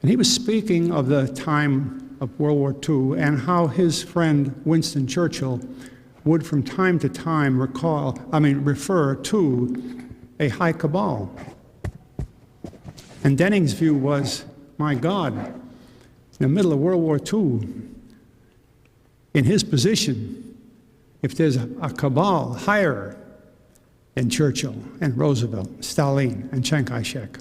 And he was speaking of the time of World War II and how his friend Winston Churchill would from time to time refer to a high cabal. And Denning's view was, my God, in the middle of World War II, in his position, if there's a cabal higher than Churchill and Roosevelt, Stalin and Chiang Kai-shek,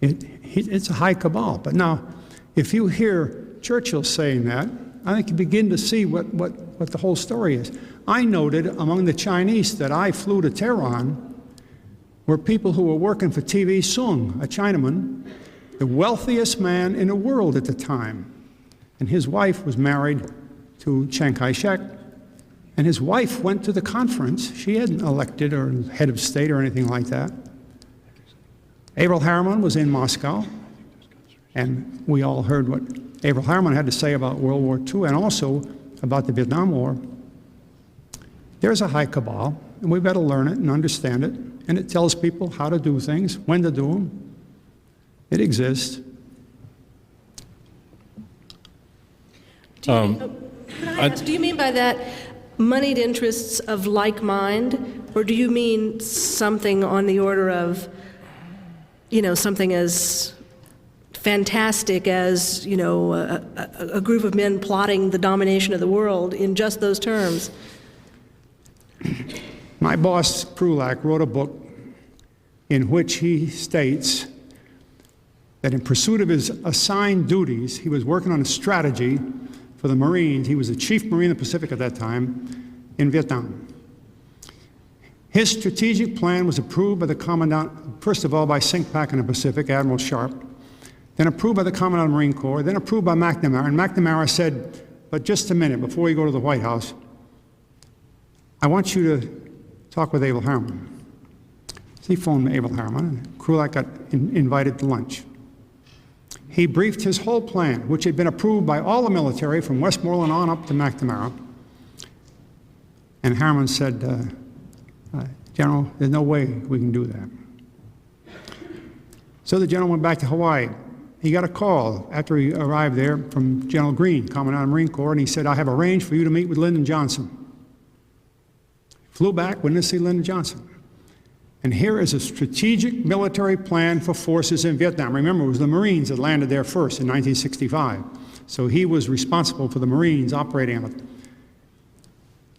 it's a high cabal. But now, if you hear Churchill saying that, I think you begin to see what the whole story is. I noted among the Chinese that I flew to Tehran were people who were working for TV Sung, a Chinaman, the wealthiest man in the world at the time. And his wife was married to Chiang Kai-shek. And his wife went to the conference. She hadn't elected or head of state or anything like that. Averell Harriman was in Moscow. And we all heard what Averell Harriman had to say about World War II and also about the Vietnam War. There's a high cabal, and we've got to learn it and understand it. And it tells people how to do things, when to do them. It exists. Do you mean by that, moneyed interests of like mind, or do you mean something on the order of, something as fantastic as, a group of men plotting the domination of the world in just those terms? My boss, Krulak, wrote a book in which he states that in pursuit of his assigned duties, he was working on a strategy for the Marines. He was the chief Marine of the Pacific at that time in Vietnam. His strategic plan was approved by the Commandant, first of all by SINCPAC in the Pacific, Admiral Sharp, then approved by the Commandant of the Marine Corps, then approved by McNamara. And McNamara said, but just a minute, before you go to the White House, I want you to talk with Abel Harriman. So he phoned Abel Harriman, and Krulak got invited to lunch. He briefed his whole plan, which had been approved by all the military from Westmoreland on up to McNamara. And Harriman said, General, there's no way we can do that. So the general went back to Hawaii. He got a call after he arrived there from General Greene, Commandant of the Marine Corps, and he said, I have arranged for you to meet with Lyndon Johnson. Flew back, went to see Lyndon Johnson. And here is a strategic military plan for forces in Vietnam. Remember, it was the Marines that landed there first in 1965. So he was responsible for the Marines operating on it.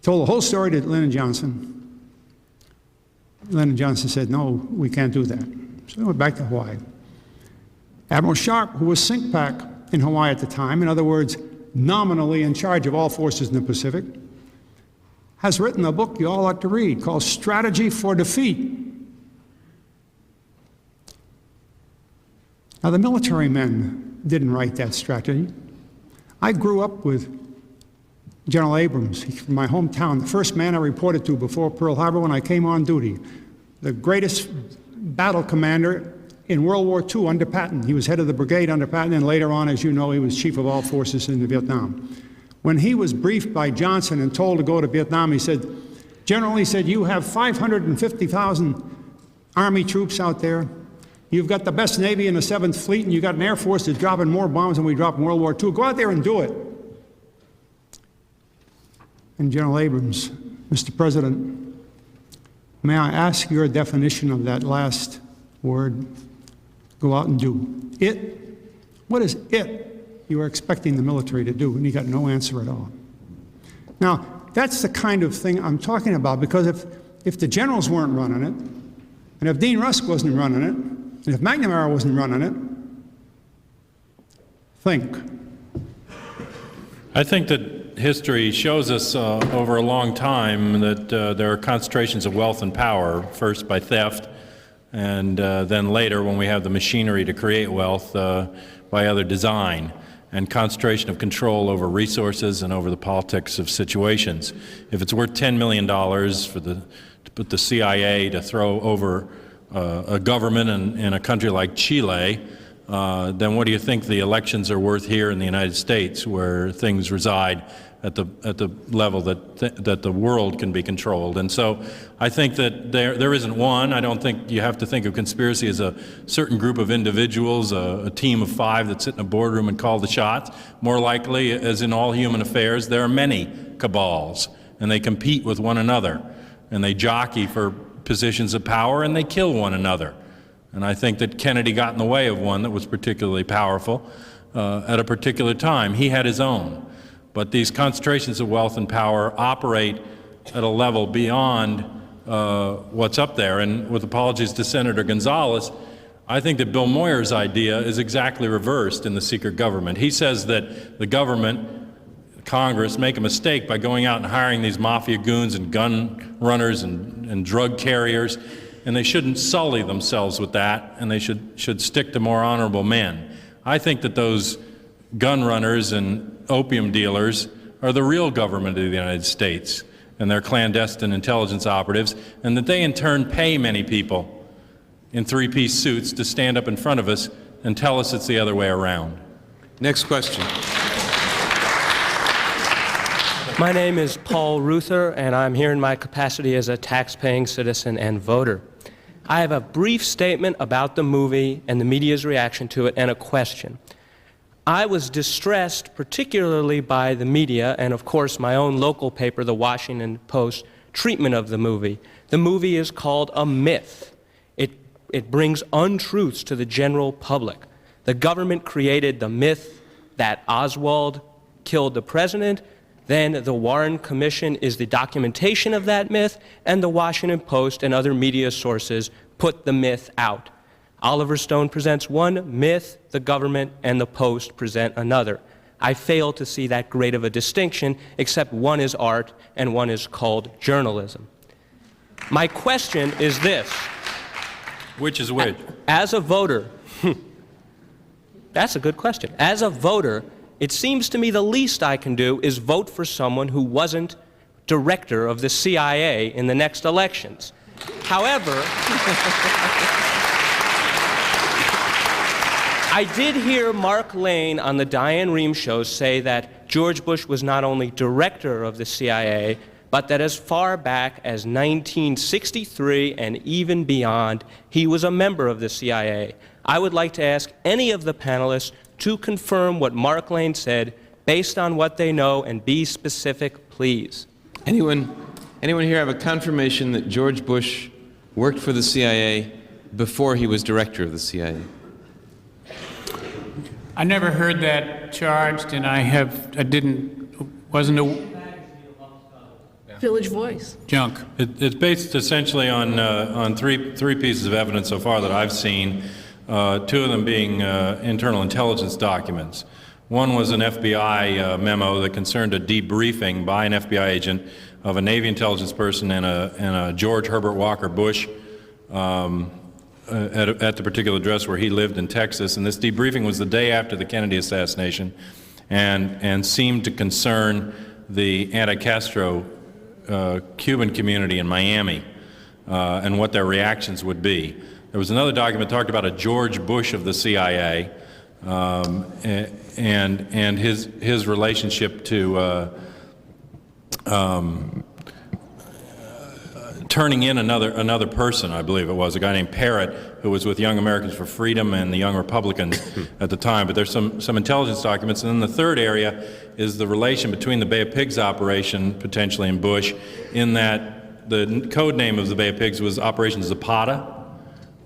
Told the whole story to Lyndon Johnson. Lyndon Johnson said, no, we can't do that. So they went back to Hawaii. Admiral Sharp, who was SINCPAC in Hawaii at the time, in other words, nominally in charge of all forces in the Pacific, has written a book you all ought to read called Strategy for Defeat. Now, the military men didn't write that strategy. I grew up with General Abrams from my hometown, the first man I reported to before Pearl Harbor when I came on duty, the greatest battle commander in World War II under Patton. He was head of the brigade under Patton, and later on, as you know, he was chief of all forces in Vietnam. When he was briefed by Johnson and told to go to Vietnam, he said, General, he said, you have 550,000 Army troops out there. You've got the best Navy in the 7th Fleet, and you've got an Air Force that's dropping more bombs than we dropped in World War II. Go out there and do it. And General Abrams, Mr. President, may I ask your definition of that last word? Go out and do. It? What is it you are expecting the military to do? And he got no answer at all. Now, that's the kind of thing I'm talking about, because if the generals weren't running it, and if Dean Rusk wasn't running it, and if McNamara wasn't running it, think. I think that history shows us over a long time that there are concentrations of wealth and power, first by theft, and then later when we have the machinery to create wealth by other design, and concentration of control over resources and over the politics of situations. If it's worth $10 million to put the CIA to throw over a government in a country like Chile, then what do you think the elections are worth here in the United States, where things reside at the level that the world can be controlled? And so I think that there isn't one. I don't think you have to think of conspiracy as a certain group of individuals, a team of 5 that sit in a boardroom and call the shots. More likely, as in all human affairs, there are many cabals, and they compete with one another, and they jockey for positions of power, and they kill one another. And I think that Kennedy got in the way of one that was particularly powerful at a particular time. He had his own. But these concentrations of wealth and power operate at a level beyond what's up there. And with apologies to Senator Gonzalez, I think that Bill Moyer's idea is exactly reversed in the secret government. He says that the government, Congress, make a mistake by going out and hiring these mafia goons and gun runners and drug carriers, and they shouldn't sully themselves with that, and they should stick to more honorable men. I think that those gun runners and opium dealers are the real government of the United States, and they're clandestine intelligence operatives, and that they in turn pay many people in 3-piece suits to stand up in front of us and tell us it's the other way around. Next question. My name is Paul Ruther, and I'm here in my capacity as a tax-paying citizen and voter. I have a brief statement about the movie and the media's reaction to it, and a question. I was distressed particularly by the media and, of course, my own local paper, the Washington Post, treatment of the movie. The movie is called a myth. It brings untruths to the general public. The government created the myth that Oswald killed the president. Then the Warren Commission is the documentation of that myth, and the Washington Post and other media sources put the myth out. Oliver Stone presents one myth, the government and the Post present another. I fail to see that great of a distinction, except one is art and one is called journalism. My question is this. Which is which? As a voter, that's a good question. As a voter, it seems to me the least I can do is vote for someone who wasn't director of the CIA in the next elections. However, I did hear Mark Lane on the Diane Rehm show say that George Bush was not only director of the CIA, but that as far back as 1963 and even beyond, he was a member of the CIA. I would like to ask any of the panelists to confirm what Mark Lane said based on what they know, and be specific, please. Anyone here have a confirmation that George Bush worked for the CIA before he was director of the CIA? I never heard that charged, and wasn't a Village Voice. Junk. It's based essentially on three pieces of evidence so far that I've seen, two of them being internal intelligence documents. One was an FBI memo that concerned a debriefing by an FBI agent of a Navy intelligence person and a George Herbert Walker Bush at the particular address where he lived in Texas. And this debriefing was the day after the Kennedy assassination and seemed to concern the anti-Castro Cuban community in Miami and what their reactions would be. There was another document that talked about a George Bush of the CIA and his relationship to turning in another person, I believe it was, a guy named Parrott, who was with Young Americans for Freedom and the Young Republicans at the time. But there's some intelligence documents. And then the third area is the relation between the Bay of Pigs operation, potentially, and Bush, in that the code name of the Bay of Pigs was Operation Zapata,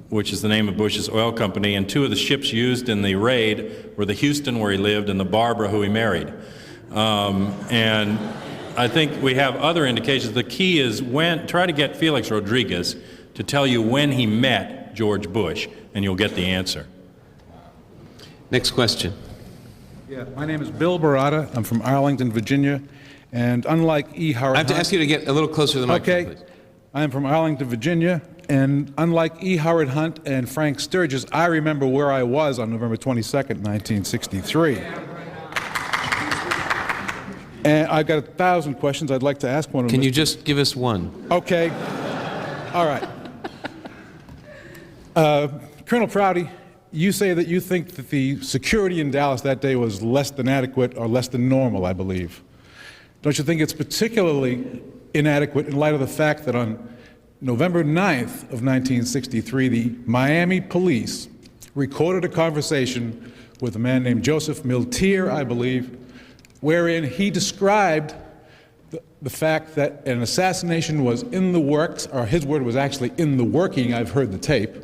which is the name of Bush's oil company, and two of the ships used in the raid were the Houston, where he lived, and the Barbara, who he married. And I think we have other indications. The key is try to get Felix Rodriguez to tell you when he met George Bush, and you'll get the answer. Next question. Yeah, my name is Bill Barata. I'm from Arlington, Virginia, and unlike E. Howard I have to ask you to get a little closer to the microphone, okay. please. I am from Arlington, Virginia, and unlike E. Howard Hunt and Frank Sturgis, I remember where I was on November 22nd, 1963. And I've got 1,000 questions I'd like to ask one of them. Can you just give us one? Okay. All right. Colonel Prouty, you say that you think that the security in Dallas that day was less than adequate or less than normal, I believe. Don't you think it's particularly inadequate in light of the fact that on November 9th of 1963, the Miami police recorded a conversation with a man named Joseph Miltier, I believe, wherein he described the fact that an assassination was in the works, or his word was actually in the working. I've heard the tape.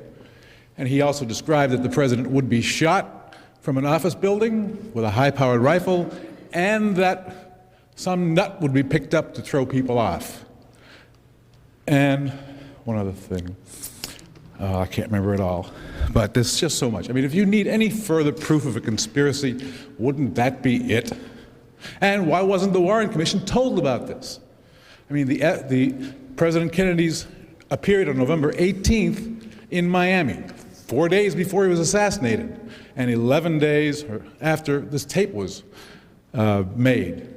And he also described that the president would be shot from an office building with a high-powered rifle, and that some nut would be picked up to throw people off. And one other thing. I can't remember it all. But there's just so much. I mean, if you need any further proof of a conspiracy, wouldn't that be it? And why wasn't the Warren Commission told about this? I mean, the President Kennedy's appeared on November 18th in Miami, 4 days before he was assassinated, and 11 days after this tape was made.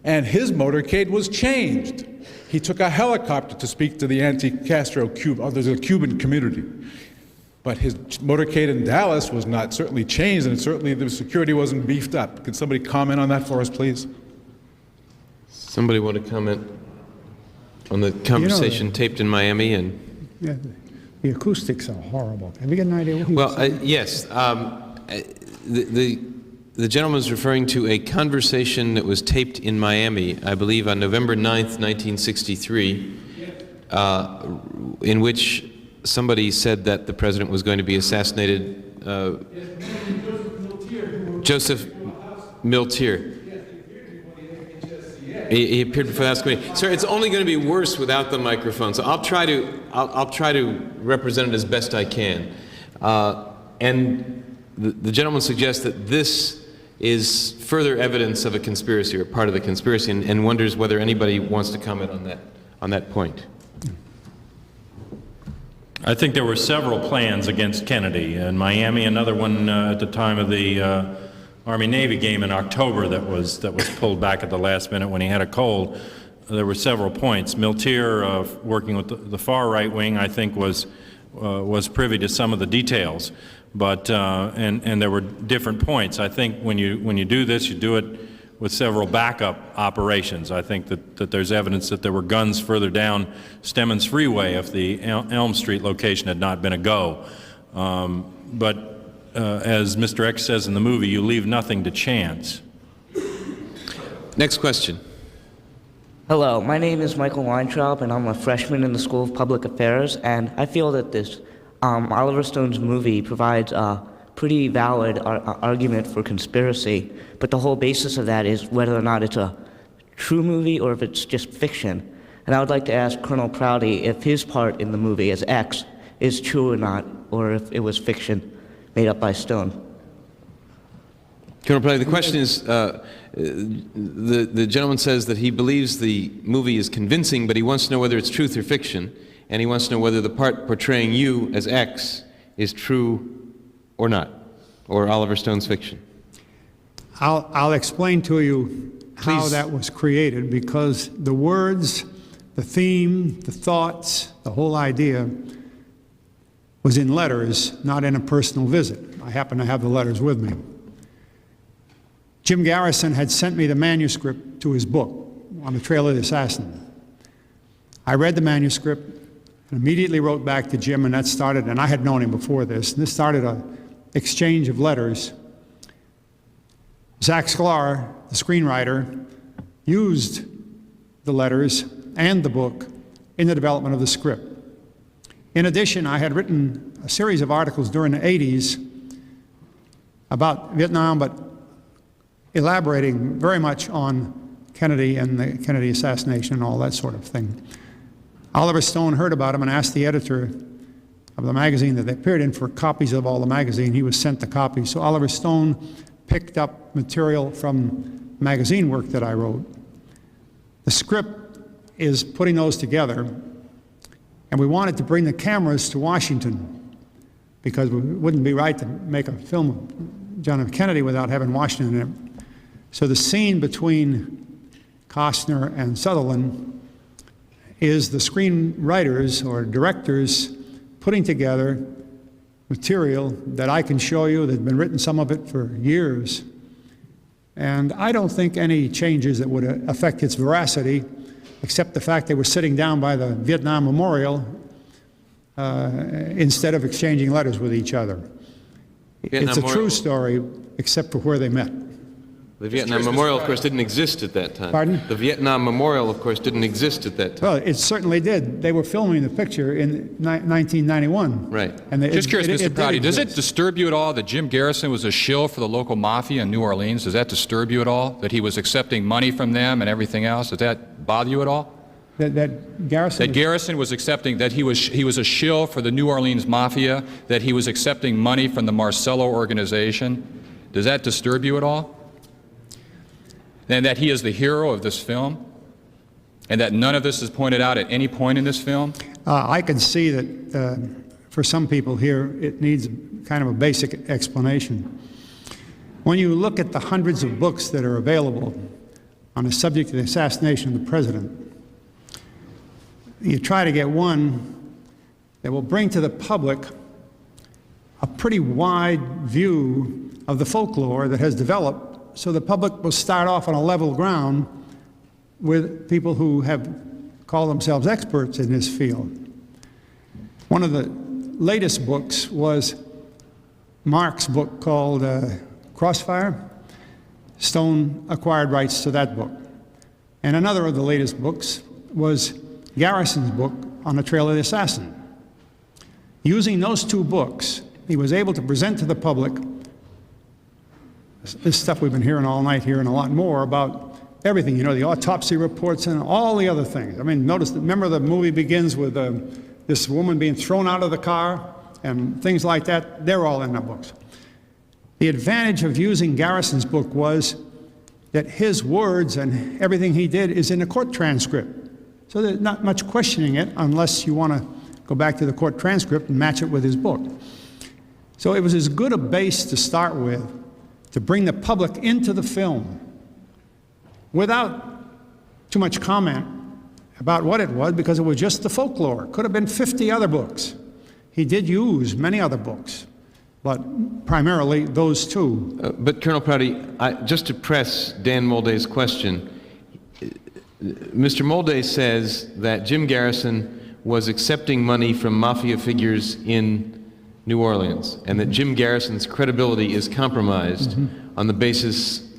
And his motorcade was changed. He took a helicopter to speak to the anti-Castro Cuban community. But his motorcade in Dallas was not certainly changed, and certainly the security wasn't beefed up. Could somebody comment on that for us, please? Somebody want to comment on the conversation taped in Miami? And yeah, the acoustics are horrible. Have you got an idea what he was saying? Yes. the gentleman is referring to a conversation that was taped in Miami, I believe on November 9th, 1963, in which somebody said that the president was going to be assassinated. Joseph Miltier. He appeared before the House Committee. Sir, it's only going to be worse without the microphone, so I'll try to represent it as best I can. And the gentleman suggests that this is further evidence of a conspiracy or part of the conspiracy, and wonders whether anybody wants to comment on that point. I think there were several plans against Kennedy. In Miami, another one at the time of the Army-Navy game in October that was pulled back at the last minute when he had a cold. There were several points. Miltier, working with the far right wing, I think was privy to some of the details, but and there were different points. I think when you do this, you do it with several backup operations. I think that there's evidence that there were guns further down Stemmons Freeway if the Elm Street location had not been a go. But as Mr. X says in the movie, you leave nothing to chance. Next question. Hello, my name is Michael Weintraub, and I'm a freshman in the School of Public Affairs, and I feel that this Oliver Stone's movie provides a pretty valid argument for conspiracy, but the whole basis of that is whether or not it's a true movie or if it's just fiction. And I would like to ask Colonel Prouty if his part in the movie as X is true or not, or if it was fiction made up by Stone. Colonel Prouty, the question is, the gentleman says that he believes the movie is convincing, but he wants to know whether it's truth or fiction, and he wants to know whether the part portraying you as X is true or not, or Oliver Stone's fiction. I'll explain to you how that was created, because the words, the theme, the thoughts, the whole idea was in letters, not in a personal visit. I happen to have the letters with me. Jim Garrison had sent me the manuscript to his book, On the Trail of the Assassin. I read the manuscript and immediately wrote back to Jim, and that started, and I had known him before this, and this started an exchange of letters. Zach Sklar, the screenwriter, used the letters and the book in the development of the script. In addition, I had written a series of articles during the 80s about Vietnam, but elaborating very much on Kennedy and the Kennedy assassination and all that sort of thing. Oliver Stone heard about him and asked the editor of the magazine that they appeared in for copies of all the magazine. He was sent the copies. So Oliver Stone picked up material from magazine work that I wrote. The script is putting those together, and we wanted to bring the cameras to Washington because it wouldn't be right to make a film of John F. Kennedy without having Washington in it. So the scene between Costner and Sutherland is the screenwriters or directors putting together material that I can show you. There's been written, some of it, for years. And I don't think any changes that would affect its veracity, except the fact they were sitting down by the Vietnam Memorial instead of exchanging letters with each other. It's a true story, except for where they met. The Vietnam Memorial, of course, didn't exist at that time. Pardon? The Vietnam Memorial, of course, didn't exist at that time. Well, it certainly did. They were filming the picture in 1991. Right. And just curious, Mr. Prouty, does it disturb you at all that Jim Garrison was a shill for the local mafia in New Orleans? Does that disturb you at all, that he was accepting money from them and everything else? Does that bother you at all? That Garrison? That Garrison was accepting, that he was a shill for the New Orleans mafia, that he was accepting money from the Marcello organization. Does that disturb you at all? And that he is the hero of this film? And that none of this is pointed out at any point in this film? I can see that for some people here, it needs kind of a basic explanation. When you look at the hundreds of books that are available on the subject of the assassination of the president, you try to get one that will bring to the public a pretty wide view of the folklore that has developed, so the public will start off on a level ground with people who have called themselves experts in this field. One of the latest books was Mark's book called Crossfire. Stone acquired rights to that book. And another of the latest books was Garrison's book on the Trail of the Assassin. Using those two books, he was able to present to the public this stuff we've been hearing all night here and a lot more about everything, you know, the autopsy reports and all the other things. I mean, notice, remember the movie begins with this woman being thrown out of the car and things like that? They're all in the books. The advantage of using Garrison's book was that his words and everything he did is in the court transcript. So there's not much questioning it unless you want to go back to the court transcript and match it with his book. So it was as good a base to start with to bring the public into the film without too much comment about what it was, because it was just the folklore. Could have been 50 other books. He did use many other books, but primarily those two. But Colonel Prouty, just to press Dan Moldea's question, Mr. Moldea says that Jim Garrison was accepting money from mafia figures in New Orleans, and that Jim Garrison's credibility is compromised on the basis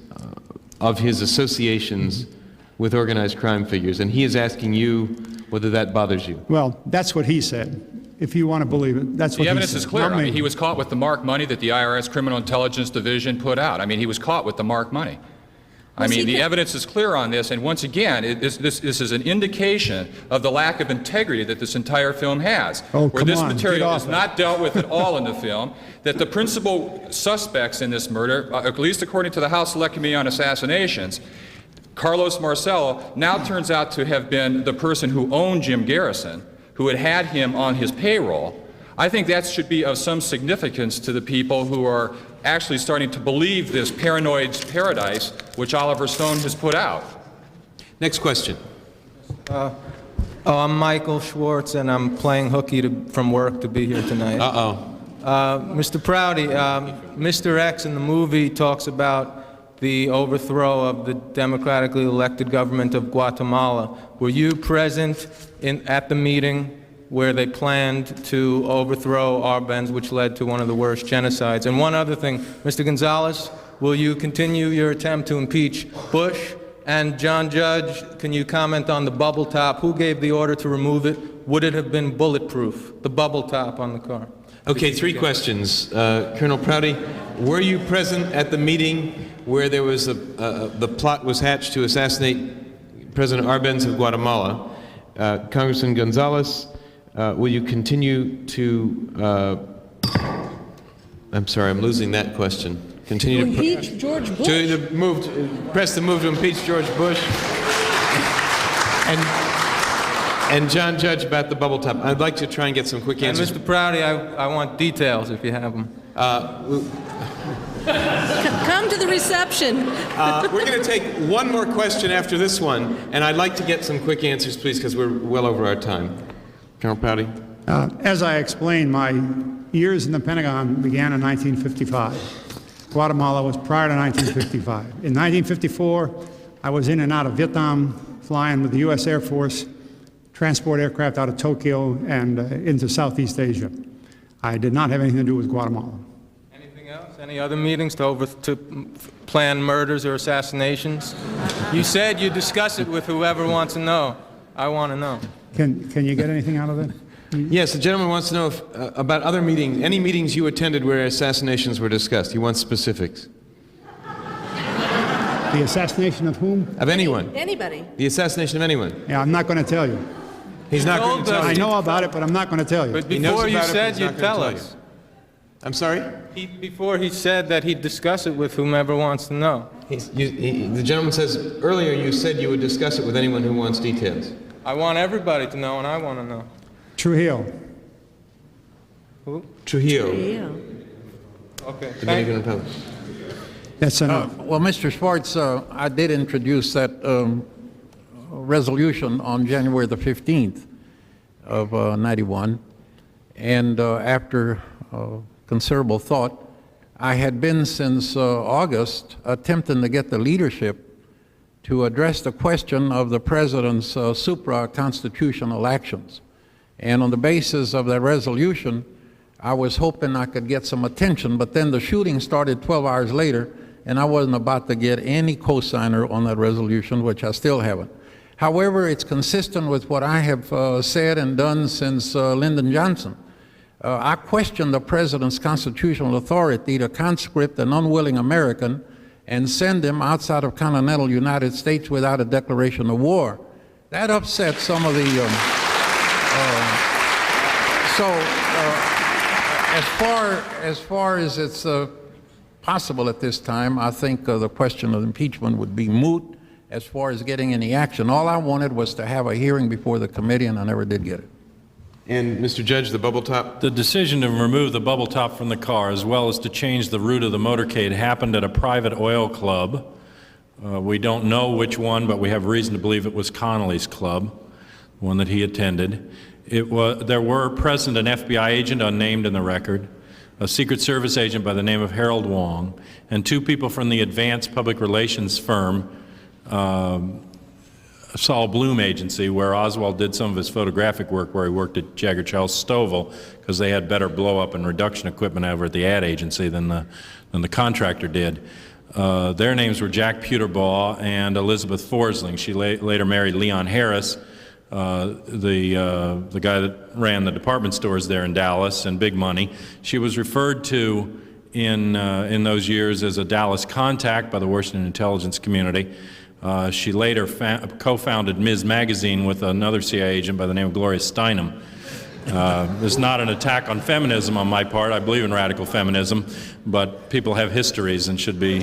of his associations with organized crime figures. And he is asking you whether that bothers you. Well, that's what he said. If you want to believe it, that's what he said. The evidence is clear. I mean, he was caught with the marked money that the IRS Criminal Intelligence Division put out. I mean, he was caught with the marked money. I mean, the evidence is clear on this, and once again, this is an indication of the lack of integrity that this entire film has, where this material is not dealt with at all in the film, that the principal suspects in this murder, at least according to the House Select Committee on Assassinations, Carlos Marcello now turns out to have been the person who owned Jim Garrison, who had him on his payroll. I think that should be of some significance to the people who are actually starting to believe this paranoid's paradise which Oliver Stone has put out. Next question. I'm Michael Schwartz, and I'm playing hooky from work to be here tonight. Mr. Prouty, Mr. X in the movie talks about the overthrow of the democratically elected government of Guatemala. Were you present at the meeting where they planned to overthrow Arbenz, which led to one of the worst genocides? And one other thing, Mr. Gonzalez, will you continue your attempt to impeach Bush? And John Judge, can you comment on the bubble top? Who gave the order to remove it? Would it have been bulletproof, the bubble top on the car? Okay, three questions. Colonel Prouty, were you present at the meeting where there was the plot was hatched to assassinate President Arbenz of Guatemala? Congressman Gonzalez, will you continue to, I'm sorry, I'm losing that question. Continue to impeach George Bush. Press the move to impeach George Bush. And John Judge about the bubble top. I'd like to try and get some quick answers. And Mr. Prouty, I want details if you have them. Come to the reception. We're going to take one more question after this one, and I'd like to get some quick answers, please, because we're well over our time. Colonel Prouty. As I explained, my years in the Pentagon began in 1955. Guatemala was prior to 1955. In 1954, I was in and out of Vietnam, flying with the U.S. Air Force, transport aircraft out of Tokyo and into Southeast Asia. I did not have anything to do with Guatemala. Anything else? Any other meetings to plan murders or assassinations? You said you discuss it with whoever wants to know. I want to know. Can you get anything out of it? Yes, the gentleman wants to know if, about other meetings, any meetings you attended where assassinations were discussed. He wants specifics. The assassination of whom? Of anyone. Anybody. The assassination of anyone. Yeah, I'm not going to tell you. He's not going to tell you. I know about it, but I'm not going to tell you. But before you said you'd tell us. I'm sorry? Before he said that he'd discuss it with whomever wants to know. The gentleman says, earlier you said you would discuss it with anyone who wants details. I want everybody to know, and I want to know. Trujillo. Who? Trujillo. Okay. Dominican Republic. That's enough. Well, Mr. Schwartz, I did introduce that resolution on January the 15th of 91, and after considerable thought, I had been since August attempting to get the leadership to address the question of the president's supra-constitutional actions. And on the basis of that resolution, I was hoping I could get some attention, but then the shooting started 12 hours later, and I wasn't about to get any co-signer on that resolution, which I still haven't. However, it's consistent with what I have said and done since Lyndon Johnson. I question the president's constitutional authority to conscript an unwilling American and send him outside of continental United States without a declaration of war. That upsets some of the, as far as it's possible at this time, I think the question of impeachment would be moot as far as getting any action. All I wanted was to have a hearing before the committee, and I never did get it. And Mr. Judge, the bubble top? The decision to remove the bubble top from the car, as well as to change the route of the motorcade, happened at a private oil club. We don't know which one, but we have reason to believe it was Connolly's club, one that he attended. There were present an FBI agent unnamed in the record, a Secret Service agent by the name of Harold Wong, and two people from the advanced public relations firm, Saul Bloom Agency, where Oswald did some of his photographic work, where he worked at Jagger Charles Stovall, because they had better blow-up and reduction equipment over at the ad agency than the contractor did. Their names were Jack Puterbaugh and Elizabeth Forsling. She later married Leon Harris, the guy that ran the department stores there in Dallas and big money. She was referred to in those years as a Dallas contact by the Washington intelligence community. She later co-founded Ms. Magazine with another CIA agent by the name of Gloria Steinem. It's not an attack on feminism on my part. I believe in radical feminism, but people have histories and should be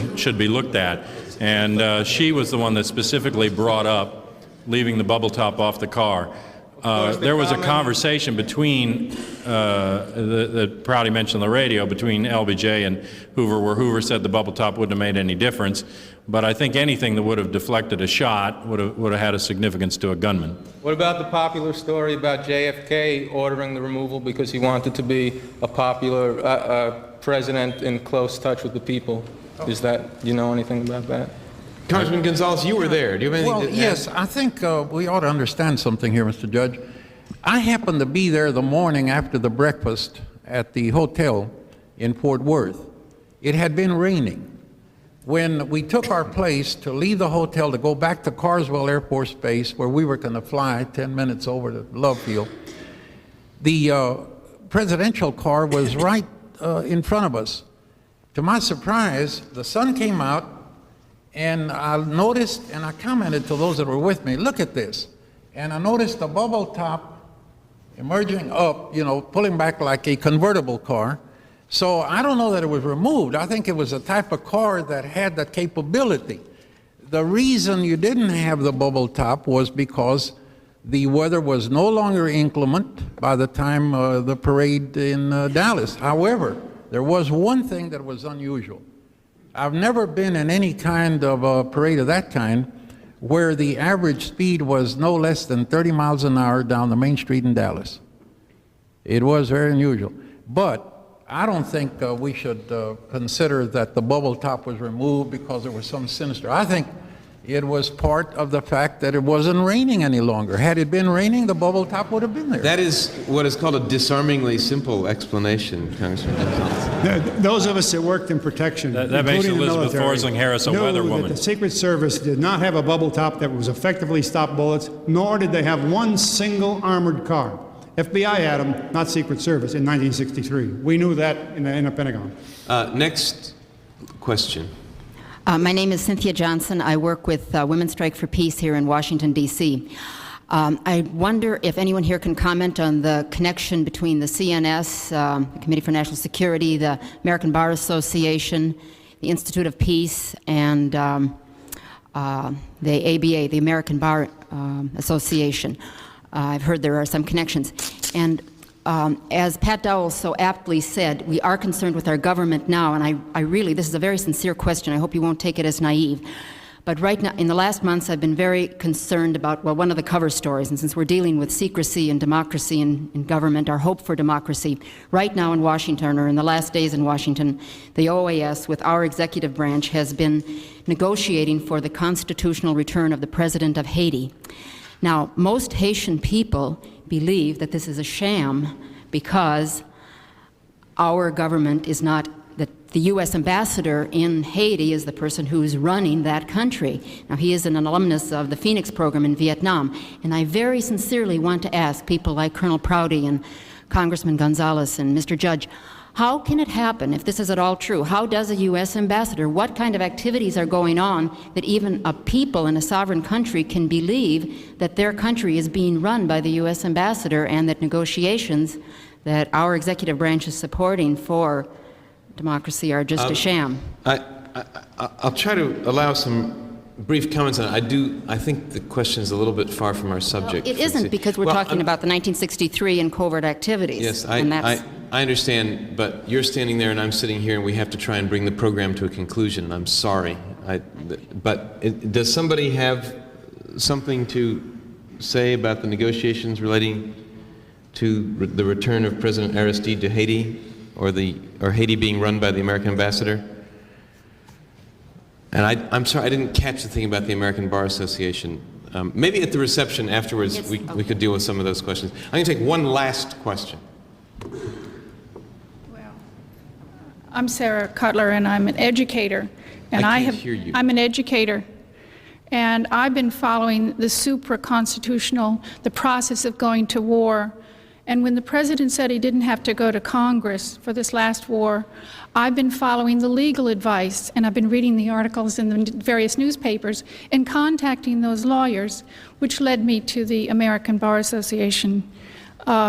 looked at. And she was the one that specifically brought up leaving the bubble top off the car. There was a conversation between, that Prouty mentioned on the radio, between LBJ and Hoover, where Hoover said the bubble top wouldn't have made any difference. But I think anything that would have deflected a shot would have had a significance to a gunman. What about the popular story about JFK ordering the removal because he wanted to be a popular president in close touch with the people? Is that, do you know anything about that? Congressman Gonzalez, you were there. Do you have anything to add? Yes, I think we ought to understand something here, Mr. Judge. I happened to be there the morning after the breakfast at the hotel in Fort Worth. It had been raining. When we took our place to leave the hotel to go back to Carswell Air Force Base, where we were going to fly 10 minutes over to Love Field, the presidential car was right in front of us. To my surprise, the sun came out, and I noticed, and I commented to those that were with me, look at this. And I noticed the bubble top emerging up, you know, pulling back like a convertible car. So I don't know that it was removed. I think it was a type of car that had that capability. The reason you didn't have the bubble top was because the weather was no longer inclement by the time the parade in Dallas. However, there was one thing that was unusual. I've never been in any kind of a parade of that kind where the average speed was no less than 30 miles an hour down the main street in Dallas. It was very unusual. But I don't think we should consider that the bubble top was removed because there was some sinister. I think it was part of the fact that it wasn't raining any longer. Had it been raining, the bubble top would have been there. That is what is called a disarmingly simple explanation, Congressman Gonzalez. Those of us that worked in protection, that makes including the Elizabeth military, Forsling Harris a knew weather that woman. the Secret Service did not have a bubble top that was effectively stop bullets, nor did they have one single armored car. FBI had them, not Secret Service, in 1963. We knew that in the Pentagon. Next question. My name is Cynthia Johnson. I work with Women's Strike for Peace here in Washington, D.C. I wonder if anyone here can comment on the connection between the CNS, the Committee for National Security, the American Bar Association, the Institute of Peace, and the ABA, the American Bar Association. I've heard there are some connections. And as Pat Dowell so aptly said, we are concerned with our government now, and I really, this is a very sincere question. I hope you won't take it as naive. But right now, in the last months, I've been very concerned about, well, one of the cover stories, and since we're dealing with secrecy and democracy in government, our hope for democracy, right now in Washington, or in the last days in Washington, the OAS, with our executive branch, has been negotiating for the constitutional return of the President of Haiti. Now, most Haitian people believe that this is a sham because our government is not, that the U.S. ambassador in Haiti is the person who is running that country. Now, he is an alumnus of the Phoenix program in Vietnam, and I very sincerely want to ask people like Colonel Prouty and Congressman Gonzalez and Mr. Judge, how can it happen, if this is at all true, how does a U.S. ambassador, what kind of activities are going on that even a people in a sovereign country can believe that their country is being run by the U.S. ambassador, and that negotiations that our executive branch is supporting for democracy are just a sham? I'll try to allow some brief comments on it. I think the question is a little bit far from our subject. Well, it isn't, because we're talking about the 1963 and covert activities. Yes, I understand, but you're standing there and I'm sitting here, and we have to try and bring the program to a conclusion. I'm sorry. Does somebody have something to say about the negotiations relating to the return of President Aristide to Haiti, or Haiti being run by the American ambassador? And I'm sorry, I didn't catch the thing about the American Bar Association. Maybe at the reception afterwards, we could deal with some of those questions. I'm going to take one last question. I'm Sarah Cutler, and I'm an educator. And I can't hear you. I'm an educator. And I've been following the supra-constitutional, the process of going to war. And when the president said he didn't have to go to Congress for this last war, I've been following the legal advice, and I've been reading the articles in the various newspapers and contacting those lawyers, which led me to the American Bar Association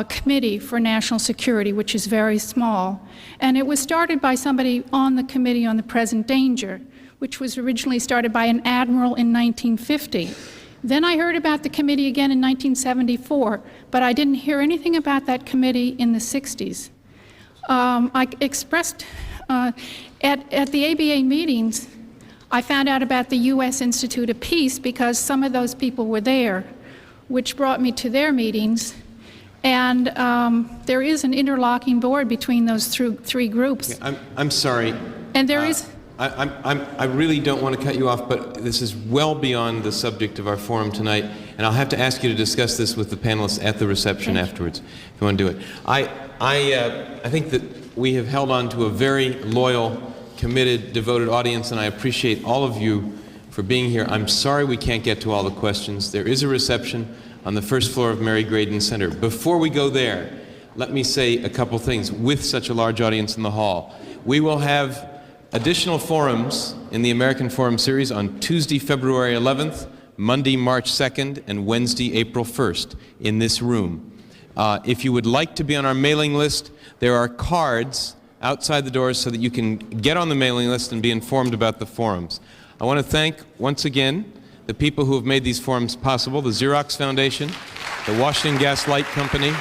Committee for National Security, which is very small. And it was started by somebody on the Committee on the Present Danger, which was originally started by an admiral in 1950. Then I heard about the committee again in 1974, but I didn't hear anything about that committee in the 60s. I expressed, at the ABA meetings, I found out about the U.S. Institute of Peace because some of those people were there, which brought me to their meetings. And there is an interlocking board between those three groups. I'm sorry. And there is... I really don't want to cut you off, but this is well beyond the subject of our forum tonight, and I'll have to ask you to discuss this with the panelists at the reception afterwards, if you want to do it. I think that we have held on to a very loyal, committed, devoted audience, and I appreciate all of you for being here. I'm sorry we can't get to all the questions. There is a reception on the first floor of Mary Graydon Center. Before we go there, let me say a couple things with such a large audience in the hall. We will have additional forums in the American Forum series on Tuesday, February 11th, Monday, March 2nd, and Wednesday, April 1st in this room. If you would like to be on our mailing list, there are cards outside the doors so that you can get on the mailing list and be informed about the forums. I want to thank, once again, the people who have made these forums possible: the Xerox Foundation, the Washington Gas Light Company,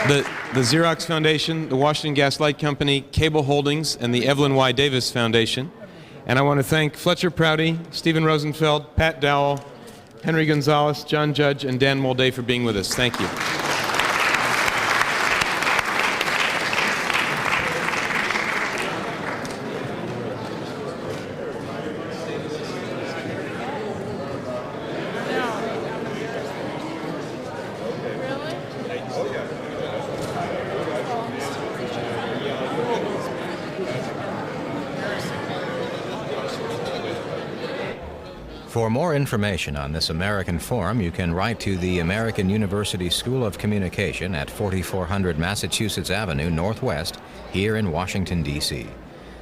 the Xerox Foundation, the Washington Gas Light Company, Cable Holdings, and the Evelyn Y. Davis Foundation. And I want to thank Fletcher Prouty, Stephen Rosenfeld, Pat Dowell, Henry Gonzalez, John Judge, and Dan Moldea for being with us. Thank you. For more information on this American Forum, you can write to the American University School of Communication at 4400 Massachusetts Avenue Northwest here in Washington, D.C.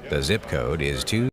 The zip code is 2